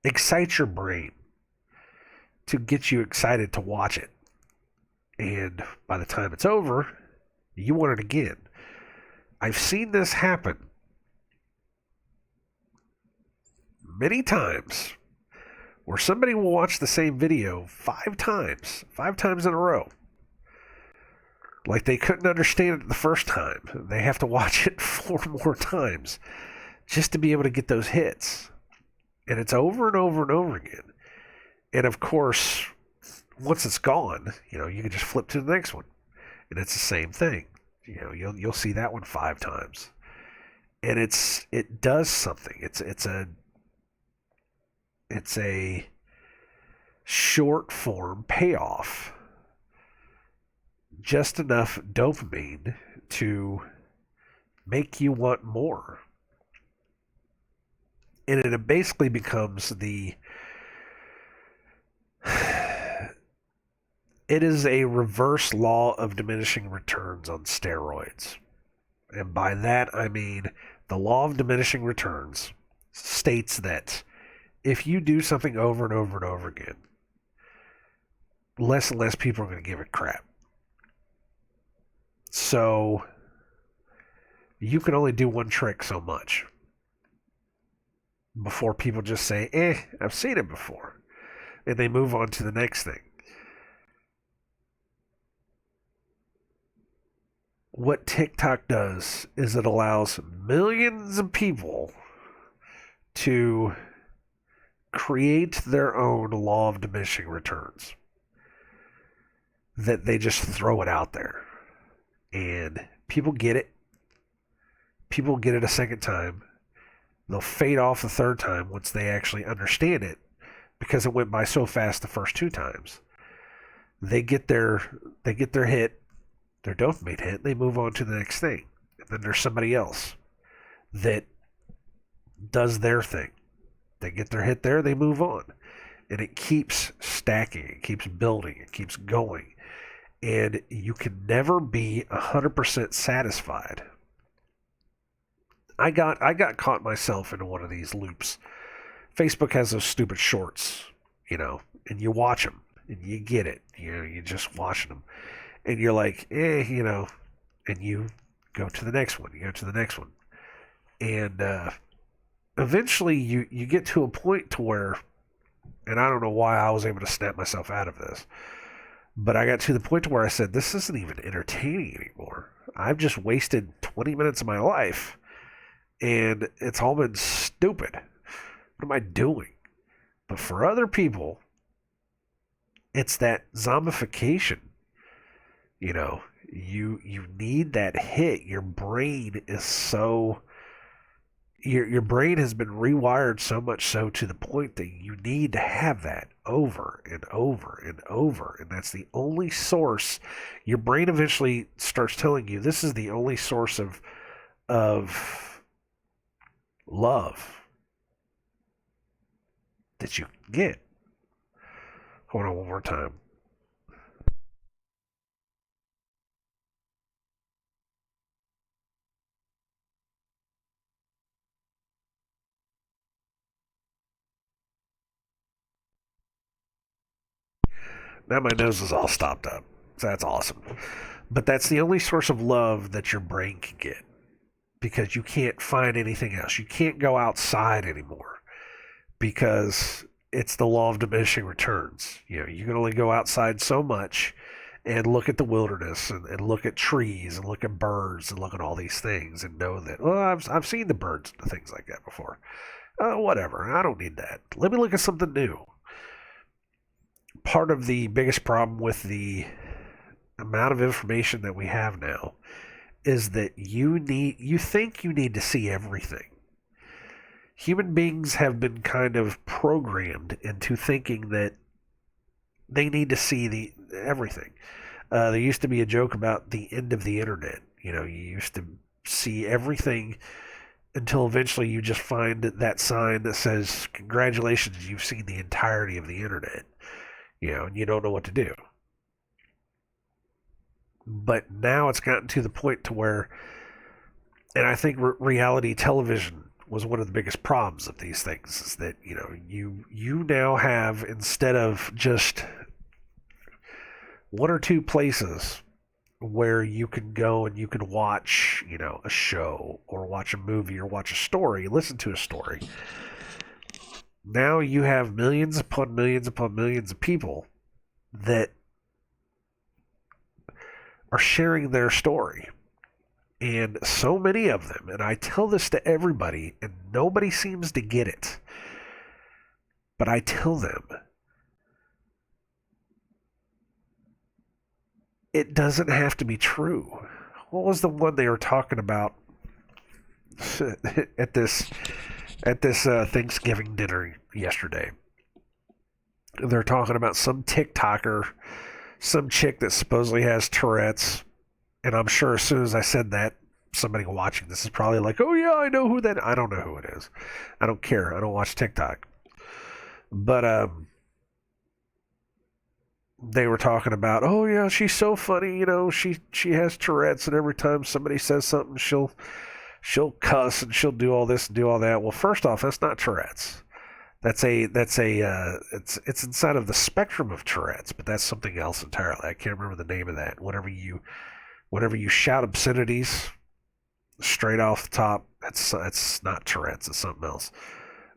excite your brain, to get you excited to watch it. And by the time it's over, you want it again. I've seen this happen many times, where somebody will watch the same video five times in a row. Like they couldn't understand it the first time. They have to watch it 4 more times just to be able to get those hits. And it's over and over and over again. And of course, once it's gone, you can just flip to the next one, and it's the same thing. You'll see that one 5 times, and it does something. It's a short form payoff, just enough dopamine to make you want more, and it basically becomes it is a reverse law of diminishing returns on steroids. And by that, I mean the law of diminishing returns states that if you do something over and over and over again, less and less people are going to give it crap. So you can only do one trick so much before people just say, I've seen it before. And they move on to the next thing. What TikTok does is it allows millions of people to create their own law of diminishing returns. That they just throw it out there. And people get it. People get it a second time. They'll fade off the third time once they actually understand it, because it went by so fast the first 2 times. They get their hit, their dopamine hit, they move on to the next thing. And then there's somebody else that does their thing. They get their hit there, they move on. And it keeps stacking, it keeps building, it keeps going. And you can never be 100% satisfied. I got caught myself in one of these loops. Facebook has those stupid shorts, and you watch them, and you get it. You're just watching them. And you're like, and you go to the next one, And eventually you get to a point to where, and I don't know why I was able to snap myself out of this, but I got to the point to where I said, this isn't even entertaining anymore. I've just wasted 20 minutes of my life, and it's all been stupid. What am I doing? But for other people, it's that zombification. You need that hit. Your brain is so your brain has been rewired so much so to the point that you need to have that over and over and over, and that's the only source. Your brain eventually starts telling you this is the only source of love that you can get. Hold on one more time. Now my nose is all stopped up. So that's awesome. But that's the only source of love that your brain can get, because you can't find anything else. You can't go outside anymore because it's the law of diminishing returns. You can only go outside so much and look at the wilderness and look at trees and look at birds and look at all these things and know that, I've seen the birds and things like that before. Whatever, I don't need that. Let me look at something new. Part of the biggest problem with the amount of information that we have now is that you think you need to see everything. Human beings have been kind of programmed into thinking that they need to see everything. There used to be a joke about the end of the internet. You used to see everything until eventually you just find that sign that says, congratulations, you've seen the entirety of the internet. And you don't know what to do. But now it's gotten to the point to where, and I think reality television was one of the biggest problems of these things, is that you now have, instead of just one or two places where you can go and you can watch a show or watch a movie or watch a story, listen to a story. Now you have millions upon millions upon millions of people that are sharing their story. And so many of them, and I tell this to everybody, and nobody seems to get it, but I tell them, it doesn't have to be true. What was the one they were talking about at this Thanksgiving dinner yesterday? They're talking about some TikToker, some chick that supposedly has Tourette's, and I'm sure as soon as I said that, somebody watching this is probably like, "Oh yeah, I know who that." I don't know who it is. I don't care. I don't watch TikTok. But they were talking about, "Oh yeah, she's so funny. She has Tourette's, and every time somebody says something, she'll cuss and she'll do all this and do all that." Well, first off, that's not Tourette's. It's inside of the spectrum of Tourette's, but that's something else entirely. I can't remember the name of that. Whenever you shout obscenities straight off the top, that's not Tourette's. It's something else.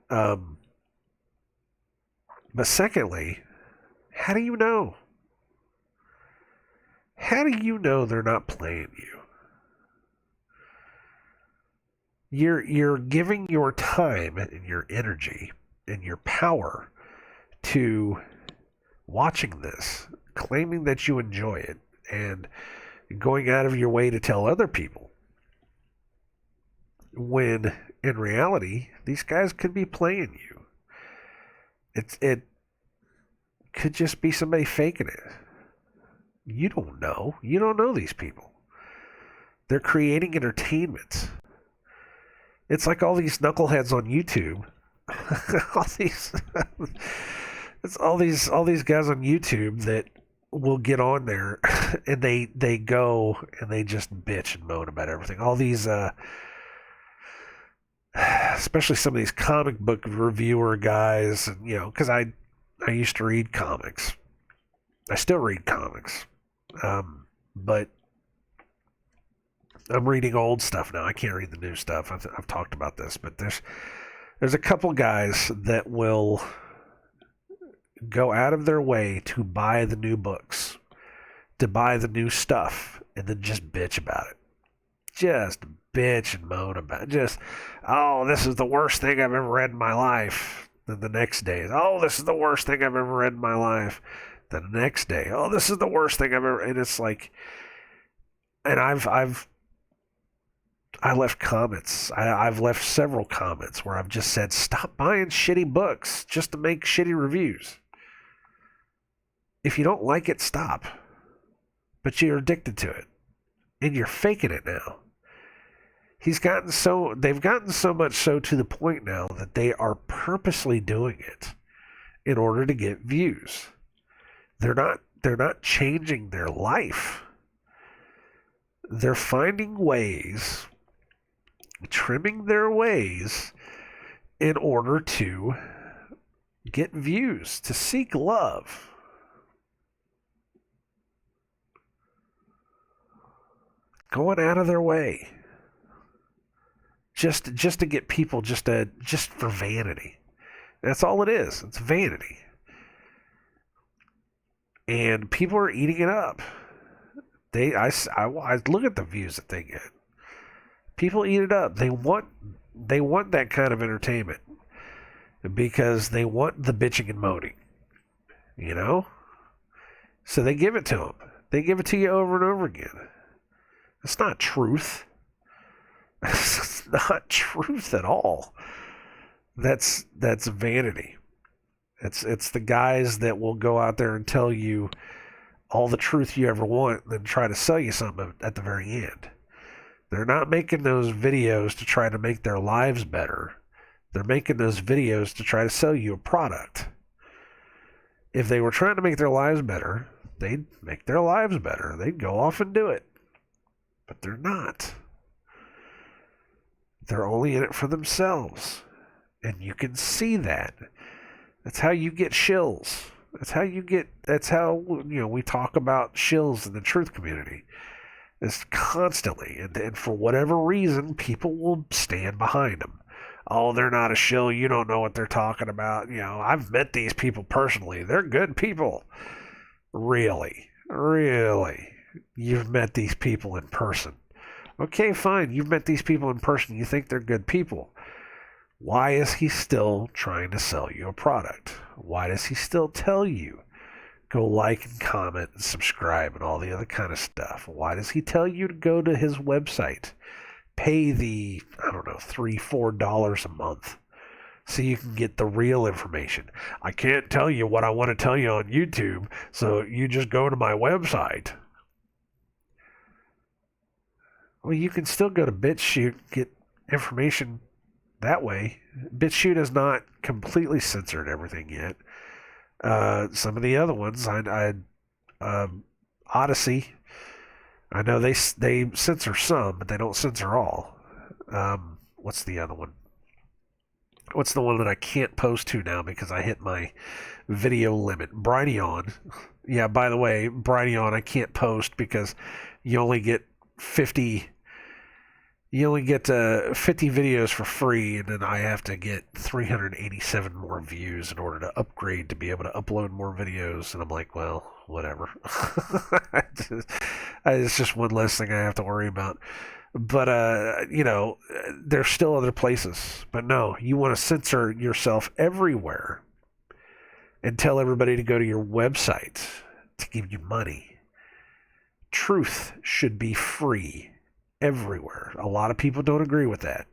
Um, but secondly, how do you know? How do you know they're not playing you? You're giving your time and your energy and your power to watching this, claiming that you enjoy it, and going out of your way to tell other people. When in reality, these guys could be playing you. It could just be somebody faking it. You don't know. You don't know these people. They're creating entertainment. It's like all these knuckleheads on YouTube. all these it's all these guys on YouTube that will get on there and they go and they just bitch and moan about everything. All these especially some of these comic book reviewer guys, and because I used to read comics. I still read comics. But I'm reading old stuff now. I can't read the new stuff. I've talked about this, but there's a couple guys that will go out of their way to buy the new books, to buy the new stuff, and then just bitch about it. Just bitch and moan about it. Just, "Oh, this is the worst thing I've ever read in my life." Then the next day, "Oh, this is the worst thing I've ever read in my life." Then the next day, "Oh, this is the worst thing I've ever," and it's like, and I left comments. I've left several comments where I've just said, stop buying shitty books just to make shitty reviews. If you don't like it, stop. But you're addicted to it. And you're faking it now. They've gotten so much so to the point now that they are purposely doing it in order to get views. They're not changing their life. They're finding ways, trimming their ways in order to get views, to seek love. Going out of their way just to get people, just for vanity. That's all it is. It's vanity. And people are eating it up. I look at the views that they get. People eat it up. They want that kind of entertainment because they want the bitching and moaning, So they give it to them. They give it to you over and over again. It's not truth. It's not truth at all. That's vanity. It's the guys that will go out there and tell you all the truth you ever want, and then try to sell you something at the very end. They're not making those videos to try to make their lives better. They're making those videos to try to sell you a product. If they were trying to make their lives better, they'd make their lives better. They'd go off and do it. But they're not. They're only in it for themselves. And you can see that. That's how you get shills. That's how we talk about shills in the truth community. It's constantly. And for whatever reason, people will stand behind them. "Oh, they're not a shill. You don't know what they're talking about." I've met these people personally. They're good people. Really? Really? You've met these people in person. Okay, fine. You've met these people in person. You think they're good people. Why is he still trying to sell you a product? Why does he still tell you go like and comment and subscribe and all the other kind of stuff? Why does he tell you to go to his website, pay the, I don't know, $3-4 a month so you can get the real information? I can't tell you what I want to tell you on YouTube, so you just go to my website. Well, you can still go to BitChute, get information that way. BitChute has not completely censored everything yet. Some of the other ones, Odyssey, I know they censor some, but they don't censor all. What's the other one? What's the one that I can't post to now because I hit my video limit? Brighteon. Yeah, by the way, Brighteon I can't post because you only get 50 videos for free, and then I have to get 387 more views in order to upgrade to be able to upload more videos. And I'm like, well, whatever. It's just one less thing I have to worry about. But, there's still other places. But no, you want to censor yourself everywhere and tell everybody to go to your website to give you money. Truth should be free everywhere. A lot of people don't agree with that.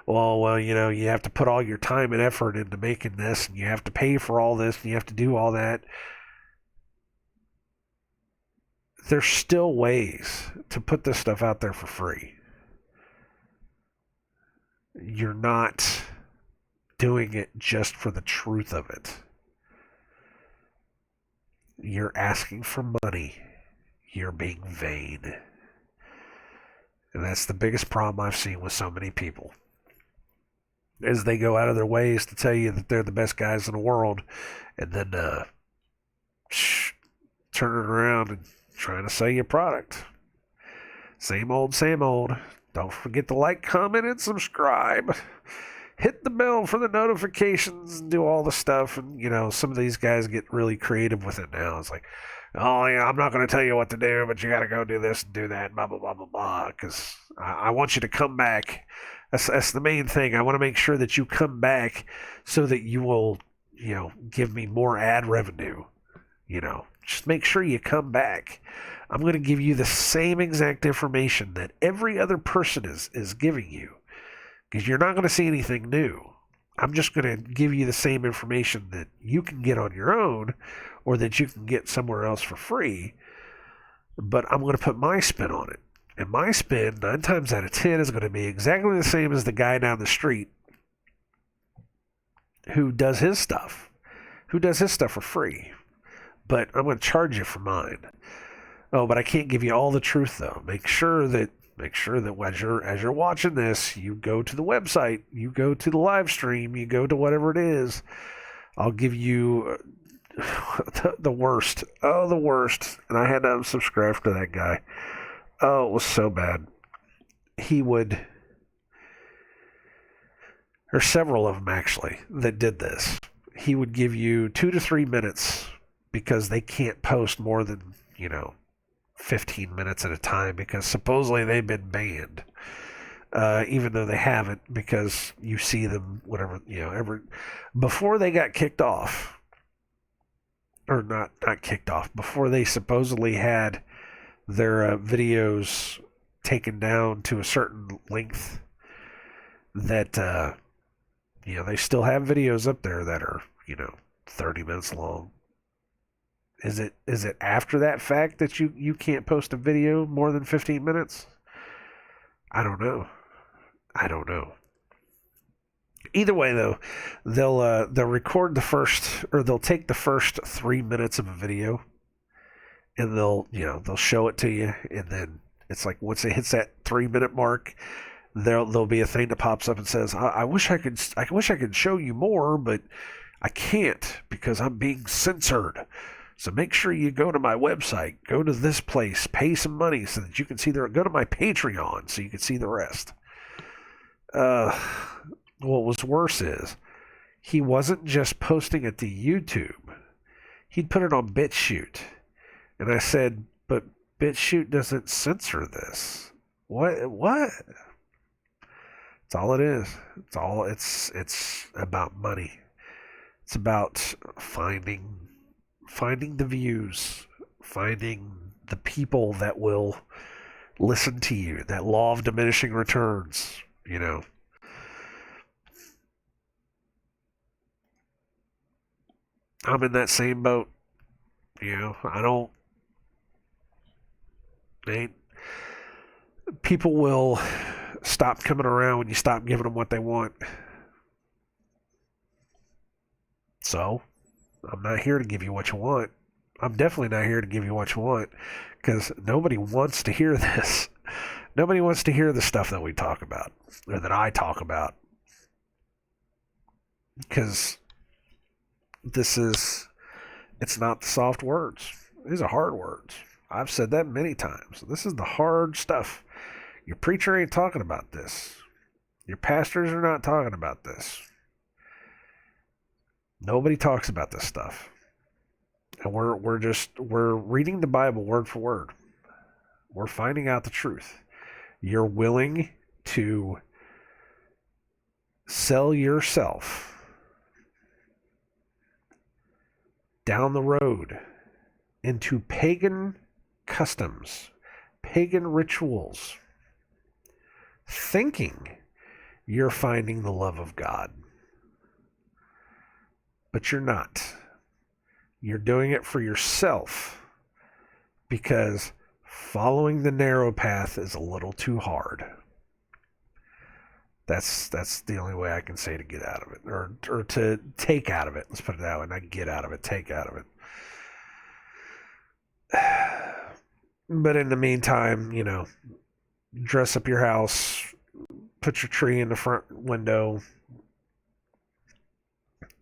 Well, you have to put all your time and effort into making this, and you have to pay for all this, and you have to do all that. There's still ways to put this stuff out there for free. You're not doing it just for the truth of it. You're asking for money. You're being vain. And that's the biggest problem I've seen with so many people. Is they go out of their ways to tell you that they're the best guys in the world, and then turn it around and trying to sell you a product. Same old, same old. Don't forget to like, comment, and subscribe. Hit the bell for the notifications and do all the stuff. And, some of these guys get really creative with it now. It's like, oh, yeah, I'm not going to tell you what to do, but you got to go do this and do that, blah, blah, blah, blah, blah, because I want you to come back. That's the main thing. I want to make sure that you come back so that you will, give me more ad revenue. Just make sure you come back. I'm going to give you the same exact information that every other person is giving you, because you're not going to see anything new. I'm just going to give you the same information that you can get on your own or that you can get somewhere else for free, but I'm going to put my spin on it. And my spin, 9 times out of 10, is going to be exactly the same as the guy down the street who does his stuff for free. But I'm going to charge you for mine. Oh, but I can't give you all the truth, though. Make sure that as you're watching this, you go to the website, you go to the live stream, you go to whatever it is. I'll give you the worst. Oh, the worst. And I had to unsubscribe to that guy. Oh, it was so bad. There's several of them actually that did this. He would give you 2 to 3 minutes because they can't post more than, 15 minutes at a time because supposedly they've been banned. Even though they haven't, because you see them, whatever, before they got kicked off, or not kicked off, before they supposedly had their videos taken down to a certain length that, they still have videos up there that are, 30 minutes long. Is it after that fact that you can't post a video more than 15 minutes? I don't know. Either way, though, they'll record they'll take the first 3 minutes of a video, and they'll show it to you, and then it's like once it hits that 3-minute mark, there'll be a thing that pops up and says, I wish I could show you more, but I can't because I'm being censored. So make sure you go to my website, go to this place, pay some money so that you can see go to my Patreon so you can see the rest. What was worse is he wasn't just posting it to YouTube. He'd put it on BitChute. And I said, but BitChute doesn't censor this. What? It's all it is. It's about money. It's about finding the views, finding the people that will listen to you. That law of diminishing returns, you know. I'm in that same boat, you know. I don't ain't people will stop coming around when you stop giving them what they want. So, I'm not here to give you what you want. I'm definitely not here to give you what you want because nobody wants to hear this. Nobody wants to hear the stuff that we talk about or that I talk about because it's not the soft words. These are hard words. I've said that many times. This is the hard stuff. Your preacher ain't talking about this. Your pastors are not talking about this. Nobody talks about this stuff. And we're reading the Bible word for word. We're finding out the truth. You're willing to sell yourself down the road into pagan customs, pagan rituals, thinking you're finding the love of God. But you're not. You're doing it for yourself because following the narrow path is a little too hard. That's the only way I can say to get out of it, or to take out of it. Let's put it that way. Not get out of it, take out of it. But in the meantime, you know, dress up your house, put your tree in the front window,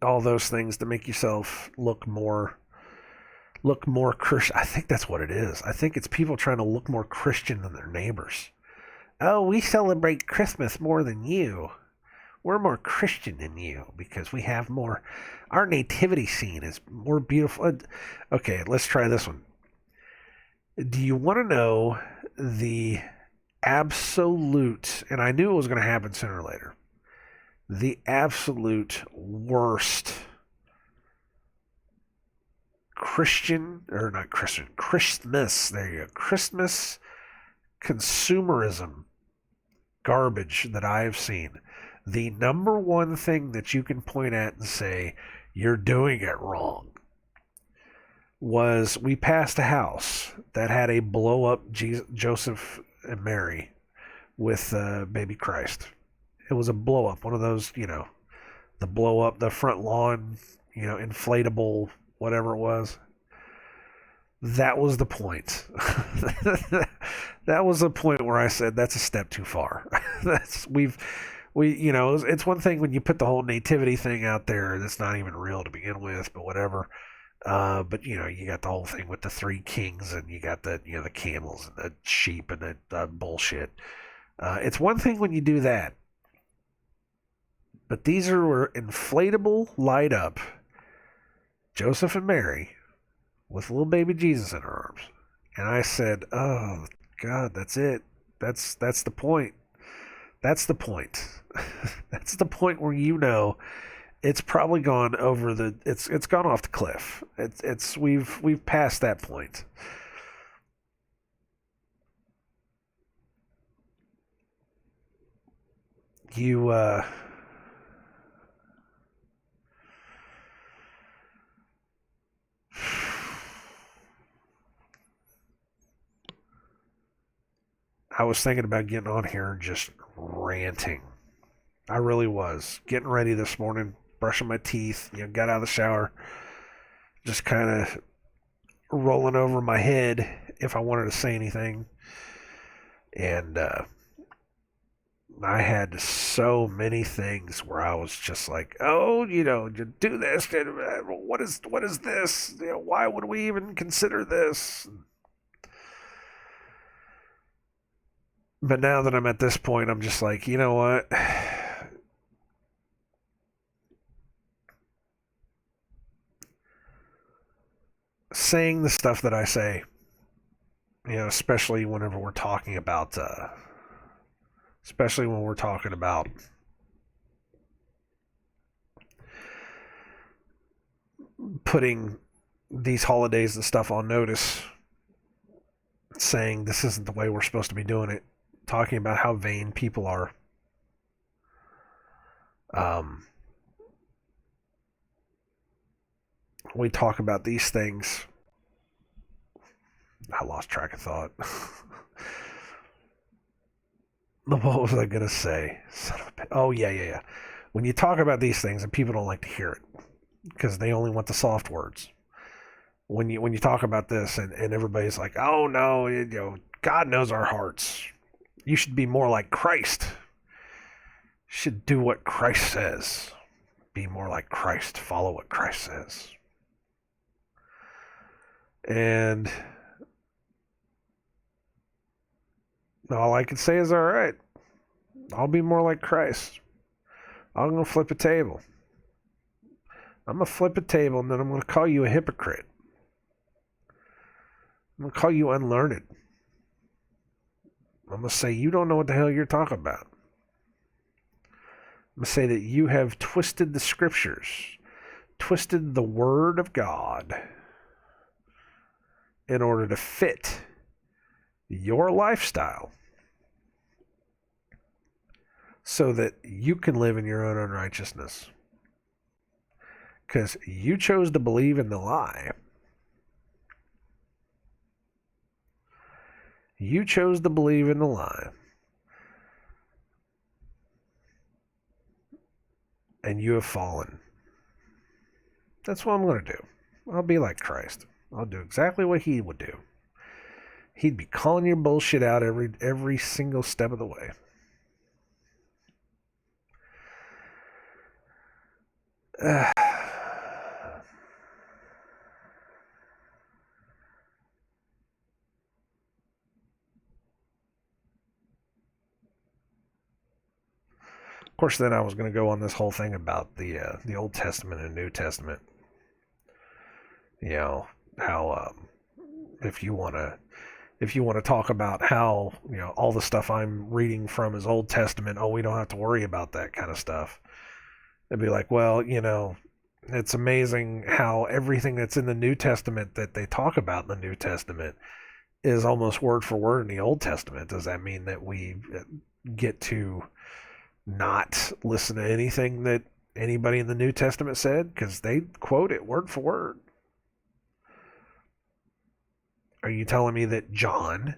all those things to make yourself look more Christian. I think that's what it is. I think it's people trying to look more Christian than their neighbors. Oh, we celebrate Christmas more than you. We're more Christian than you because we have more. Our nativity scene is more beautiful. Okay, let's try this one. Do you want to know the absolute, and I knew it was going to happen sooner or later, the absolute worst Christian, or not Christian, Christmas, there you go, Christmas consumerism garbage that I have seen. The number one thing that you can point at and say, you're doing it wrong, was we passed a house that had a blow up Joseph and Mary with baby Christ. It was a blow up, one of those, you know, the blow up, the front lawn, you know, inflatable, whatever it was. That was the point. That was the point where I said that's a step too far. We you know, it's one thing when you put the whole nativity thing out there that's not even real to begin with, but whatever. But you know, you got the whole thing with the three kings, and you got the, you know, the camels and the sheep and the bullshit. It's one thing when you do that, but these are inflatable, light up Joseph and Mary with little baby Jesus in her arms, and I said, "Oh God, that's it. That's the point. That's the point. That's the point where, you know, it's probably gone over the. It's gone off the cliff. It's we've passed that point." You I was thinking about getting on here and just ranting. I really was. Getting ready this morning, brushing my teeth, you know, got out of the shower, just kind of rolling over my head if I wanted to say anything. And I had so many things where I was just like, oh, you know, you do this. What is this? You know, why would we even consider this? But now that I'm at this point, I'm just like, you know what? Saying the stuff that I say, you know, especially whenever we're talking about especially when we're talking about putting these holidays and stuff on notice, saying this isn't the way we're supposed to be doing it, talking about how vain people are. We talk about these things. I lost track of thought. What was I gonna say? Oh yeah. When you talk about these things and people don't like to hear it because they only want the soft words. When you talk about this and everybody's like, oh no, God knows our hearts. You should be more like Christ. You should do what Christ says. Be more like Christ. Follow what Christ says. And all I can say is, all right, I'll be more like Christ. I'm going to flip a table. I'm going to flip a table, and then I'm going to call you a hypocrite. I'm going to call you unlearned. I'm going to say you don't know what the hell you're talking about. I'm going to say that you have twisted the scriptures, twisted the word of God in order to fit your lifestyle so that you can live in your own unrighteousness. Because you chose to believe in the lie. You chose to believe in the lie. And you have fallen. That's what I'm going to do. I'll be like Christ. I'll do exactly what he would do. He'd be calling your bullshit out every single step of the way. Of course, then I was going to go on this whole thing about the Old Testament and New Testament. You know how if you want to talk about how all the stuff I'm reading from is Old Testament, we don't have to worry about that kind of stuff. It'd be like, well, it's amazing how everything that's in the New Testament that they talk about in the New Testament is almost word for word in the Old Testament. Does that mean that we get to not listen to anything that anybody in the New Testament said? Because they quote it word for word. Are you telling me that John,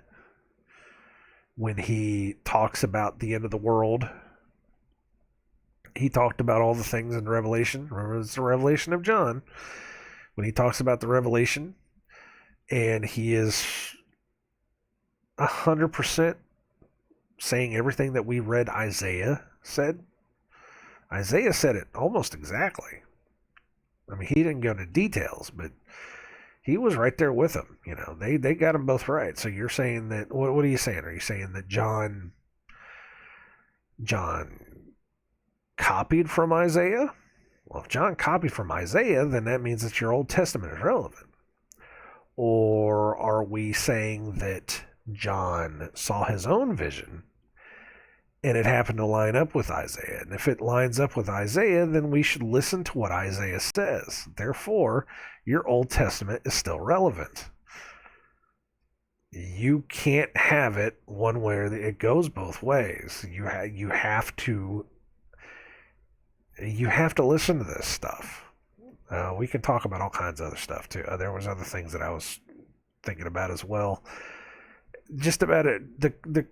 when he talks about the end of the world, he talked about all the things in Revelation? Remember, it's the Revelation of John. When he talks about the Revelation, and he is 100% saying everything that we read Isaiah said. Isaiah said it almost exactly. I mean, he didn't go into details, but he was right there with them. They got them both right. So you're saying that, what are you saying? Are you saying that John copied from Isaiah? Well, if John copied from Isaiah, then that means that your Old Testament is relevant. Or are we saying that John saw his own vision and it happened to line up with Isaiah? And if it lines up with Isaiah, then we should listen to what Isaiah says. Therefore, your Old Testament is still relevant. You can't have it one way or it goes both ways. You have to listen to this stuff. We can talk about all kinds of other stuff too. There was other things that I was thinking about as well. Just about it. The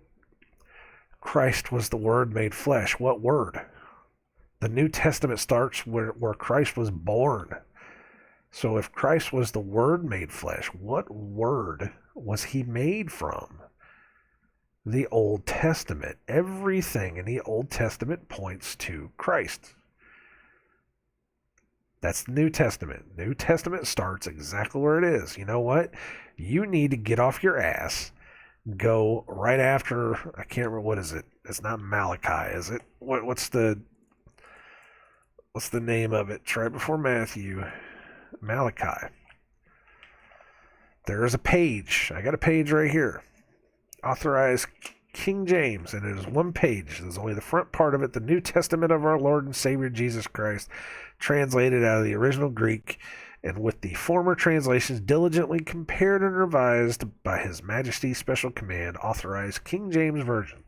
Christ was the Word made flesh. What word? The New Testament starts where Christ was born. So if Christ was the Word made flesh, what word was he made from? The Old Testament. Everything in the Old Testament points to Christ. That's the New Testament. New Testament starts exactly where it is. You know what? You need to get off your ass. Go right after, I can't remember, what is it? It's not Malachi, is it? What's the name of it? It's right before Matthew. Malachi. There is a page. I got a page right here. Authorized King James, and it is one page. There's only the front part of it, the New Testament of our Lord and Savior Jesus Christ, translated out of the original Greek, and with the former translations diligently compared and revised by His Majesty's special command, authorized King James Version.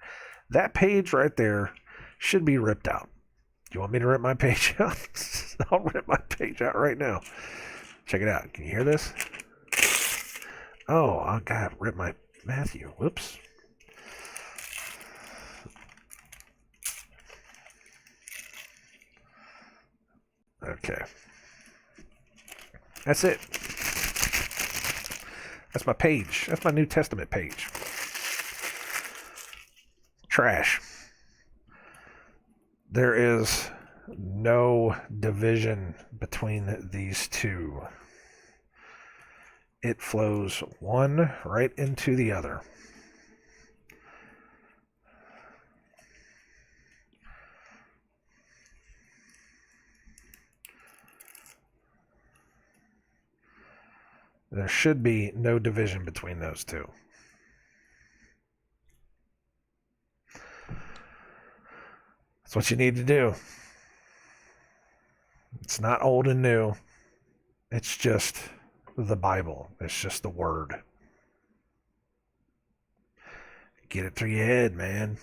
That page right there should be ripped out. Do you want me to rip my page out? I'll rip my page out right now. Check it out. Can you hear this? Oh, I got to rip my Matthew. Whoops. Okay. That's it. That's my page. That's my New Testament page. Trash. There is no division between these two. It flows one right into the other. There should be no division between those two. That's what you need to do. It's not old and new. It's just the Bible. It's just the Word. Get it through your head, man.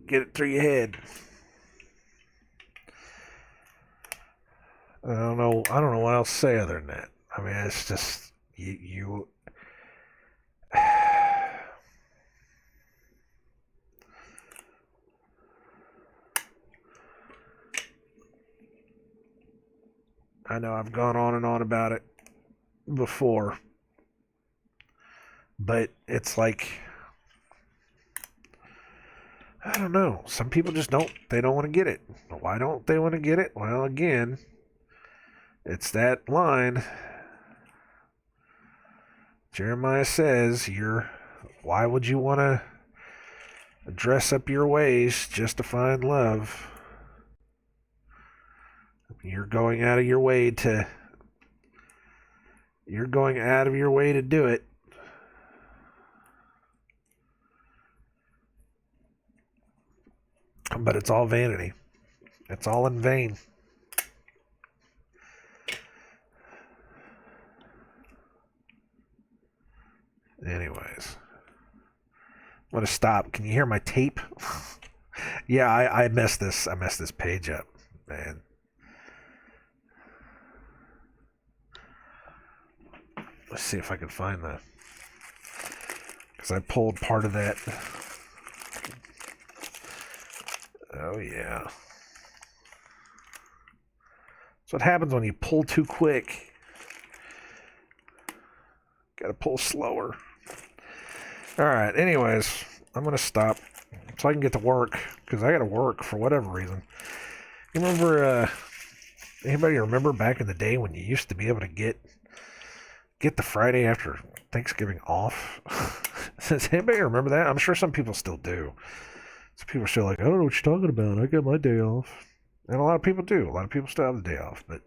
Get it through your head. I don't know what else to say other than that. I mean, it's just you I know I've gone on and on about it before, but it's like, I don't know. Some people just don't want to get it. Why don't they want to get it? Well, again, it's that line. Jeremiah says, why would you want to dress up your ways just to find love? You're going out of your way to do it. But it's all vanity. It's all in vain. Anyways, I'm gonna stop. Can you hear my tape? Yeah, I messed this page up, man. Let's see if I can find that, because I pulled part of that. Oh yeah. That's what happens when you pull too quick. Gotta pull slower. Alright, anyways, I'm gonna stop so I can get to work, because I gotta work for whatever reason. You remember, anybody remember back in the day when you used to be able to get the Friday after Thanksgiving off? Does anybody remember that? I'm sure some people still do. Some people are still like, I don't know what you're talking about. I got my day off. And a lot of people do. A lot of people still have the day off. But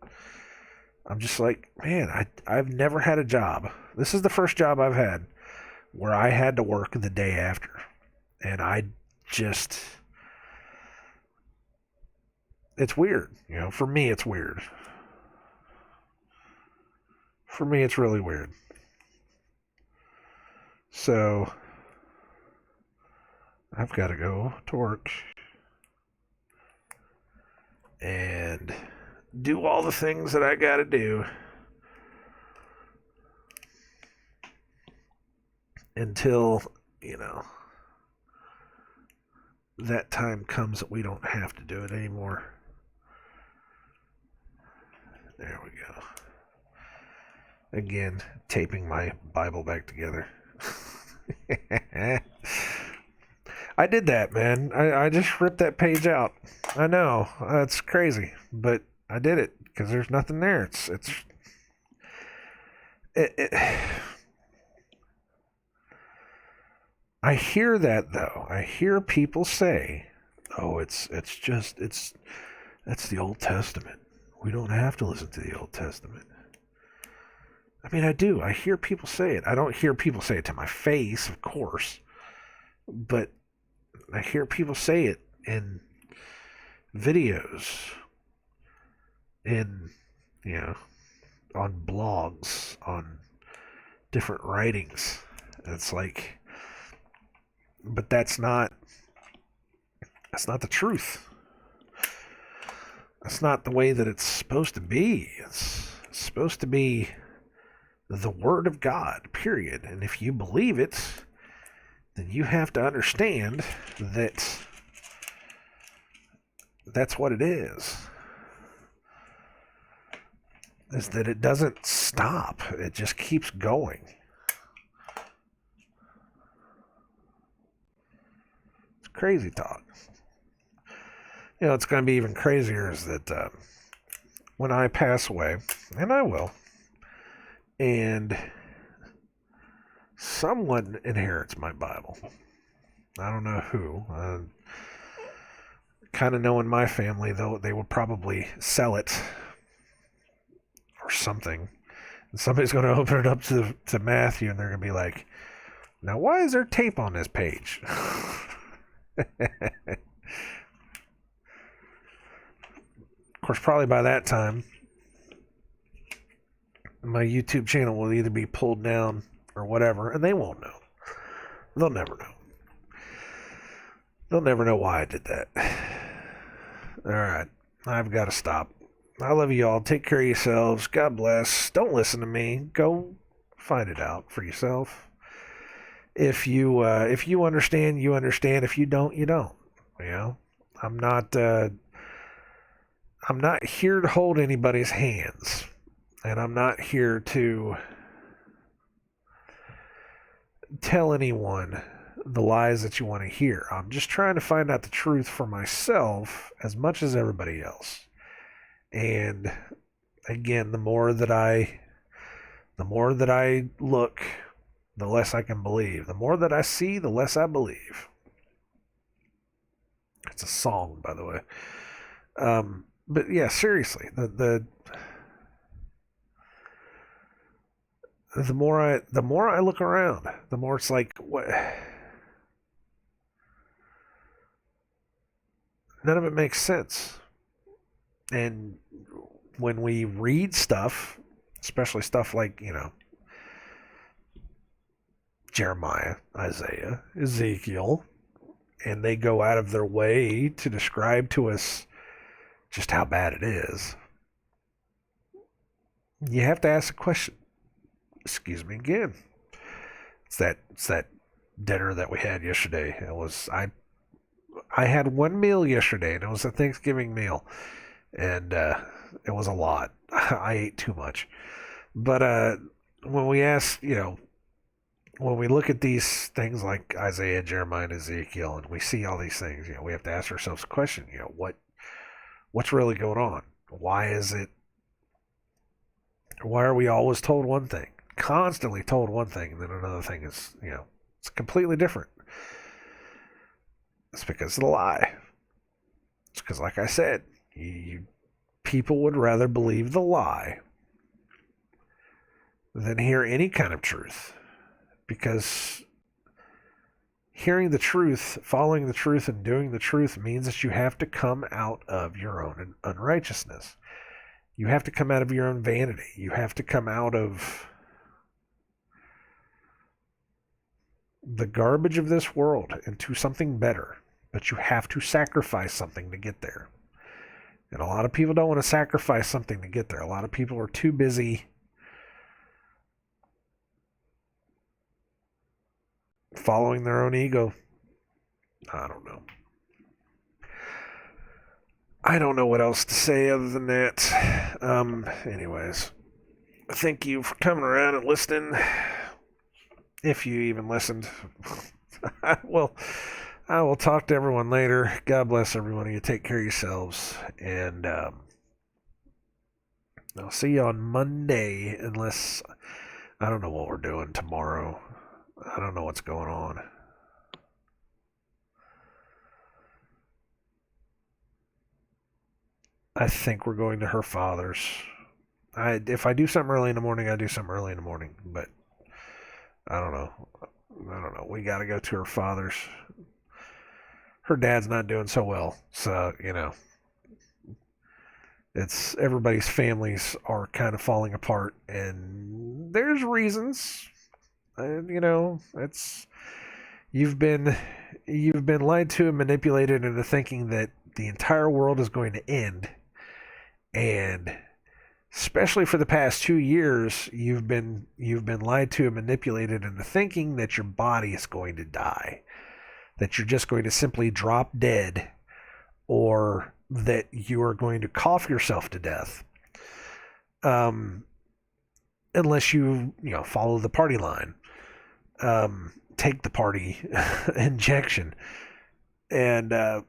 I'm just like, man, I've never had a job. This is the first job I've had where I had to work the day after. And it's weird. You know, for me, it's weird. For me, it's really weird. So, I've got to go to work and do all the things that I got to do until, that time comes that we don't have to do it anymore. There we go. Again, taping my Bible back together. I did that, man. I just ripped that page out. I know, that's crazy, but I did it because there's nothing there. I hear that though. I hear people say, "Oh, that's the Old Testament. We don't have to listen to the Old Testament." I mean, I do. I hear people say it. I don't hear people say it to my face, of course, but I hear people say it in videos, in, you know, on blogs, on different writings. It's like, but that's not the truth. That's not the way that it's supposed to be. It's supposed to be the Word of God, period. And if you believe it, then you have to understand that that's what it is. Is that it doesn't stop. It just keeps going. It's crazy talk. It's going to be even crazier is that when I pass away, and I will, and someone inherits my Bible. I don't know who. Kind of knowing my family, though, they will probably sell it or something. And somebody's going to open it up to Matthew, and they're going to be like, now why is there tape on this page? Of course, probably by that time, my YouTube channel will either be pulled down or whatever, and they won't know. They'll never know. They'll never know why I did that. All right, I've got to stop. I love you all. Take care of yourselves. God bless. Don't listen to me. Go find it out for yourself. If you understand, you understand. If you don't, you don't. I'm not here to hold anybody's hands, and I'm not here to tell anyone the lies that you want to hear. I'm just trying to find out the truth for myself as much as everybody else. And again, the more that I look, the less I can believe. The more that I see, the less I believe. It's a song, by the way. But yeah, seriously, the more I look around, the more it's like, what? None of it makes sense. And when we read stuff, especially stuff like, Jeremiah, Isaiah, Ezekiel, and they go out of their way to describe to us just how bad it is, you have to ask a question. Excuse me again. It's that dinner that we had yesterday. I had one meal yesterday, and it was a Thanksgiving meal, and it was a lot. I ate too much. But when we ask, when we look at these things like Isaiah, Jeremiah, and Ezekiel, and we see all these things, we have to ask ourselves a question. What's really going on? Why are we always told one thing? Constantly told one thing, and then another thing is, it's completely different. It's because of the lie. It's because, like I said, people would rather believe the lie than hear any kind of truth. Because hearing the truth, following the truth, and doing the truth means that you have to come out of your own unrighteousness. You have to come out of your own vanity. You have to come out of the garbage of this world into something better. But you have to sacrifice something to get there. And a lot of people don't want to sacrifice something to get there. A lot of people are too busy following their own ego. I don't know. I don't know what else to say other than that. Anyways, thank you for coming around and listening. If you even listened. Well, I will talk to everyone later. God bless everyone. You take care of yourselves. And I'll see you on Monday, unless I don't know what we're doing tomorrow. I don't know what's going on. I think we're going to her father's. If I do something early in the morning, I do something early in the morning. But I don't know. We got to go to her father's. her dad's not doing so well. So, it's everybody's families are kind of falling apart, and there's reasons. It's you've been you've been lied to and manipulated into thinking that the entire world is going to end, and especially for the past 2 years, you've been lied to and manipulated into thinking that your body is going to die, that you're just going to simply drop dead, or that you are going to cough yourself to death, um, unless follow the party line, take the party injection, and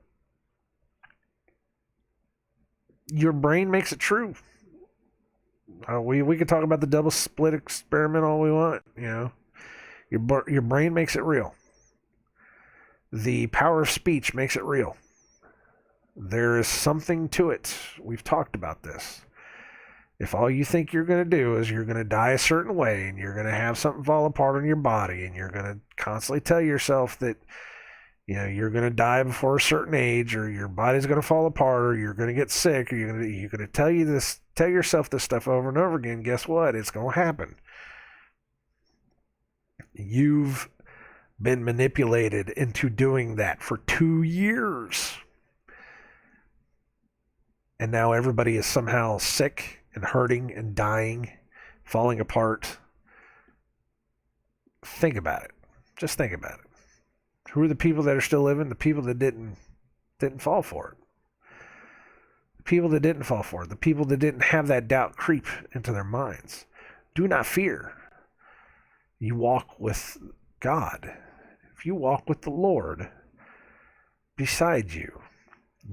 your brain makes it true. We could talk about the double split experiment all we want. Your brain makes it real. The power of speech makes it real. There is something to it. We've talked about this. If all you think you're going to do is you're going to die a certain way, and you're going to have something fall apart on your body, and you're going to constantly tell yourself that you're going to die before a certain age, or your body's going to fall apart, or you're going to get sick, or you're going to tell yourself this stuff over and over again, guess what? It's going to happen. You've been manipulated into doing that for 2 years. And now everybody is somehow sick and hurting and dying, falling apart. Think about it. Just think about it. Who are the people that are still living? The people that didn't fall for it. The people that didn't fall for it. The people that didn't have that doubt creep into their minds. Do not fear. You walk with God. If you walk with the Lord beside you,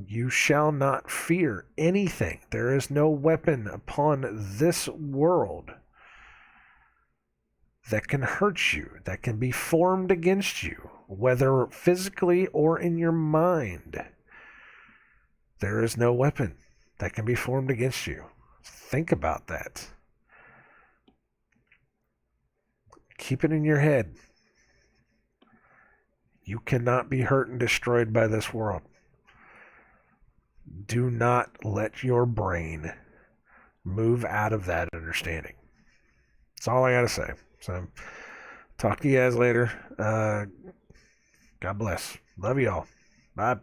you shall not fear anything. There is no weapon upon this world that can hurt you, that can be formed against you, whether physically or in your mind. There is no weapon that can be formed against you. Think about that. Keep it in your head. You cannot be hurt and destroyed by this world. Do not let your brain move out of that understanding. That's all I got to say. So, talk to you guys later. God bless. Love you all. Bye.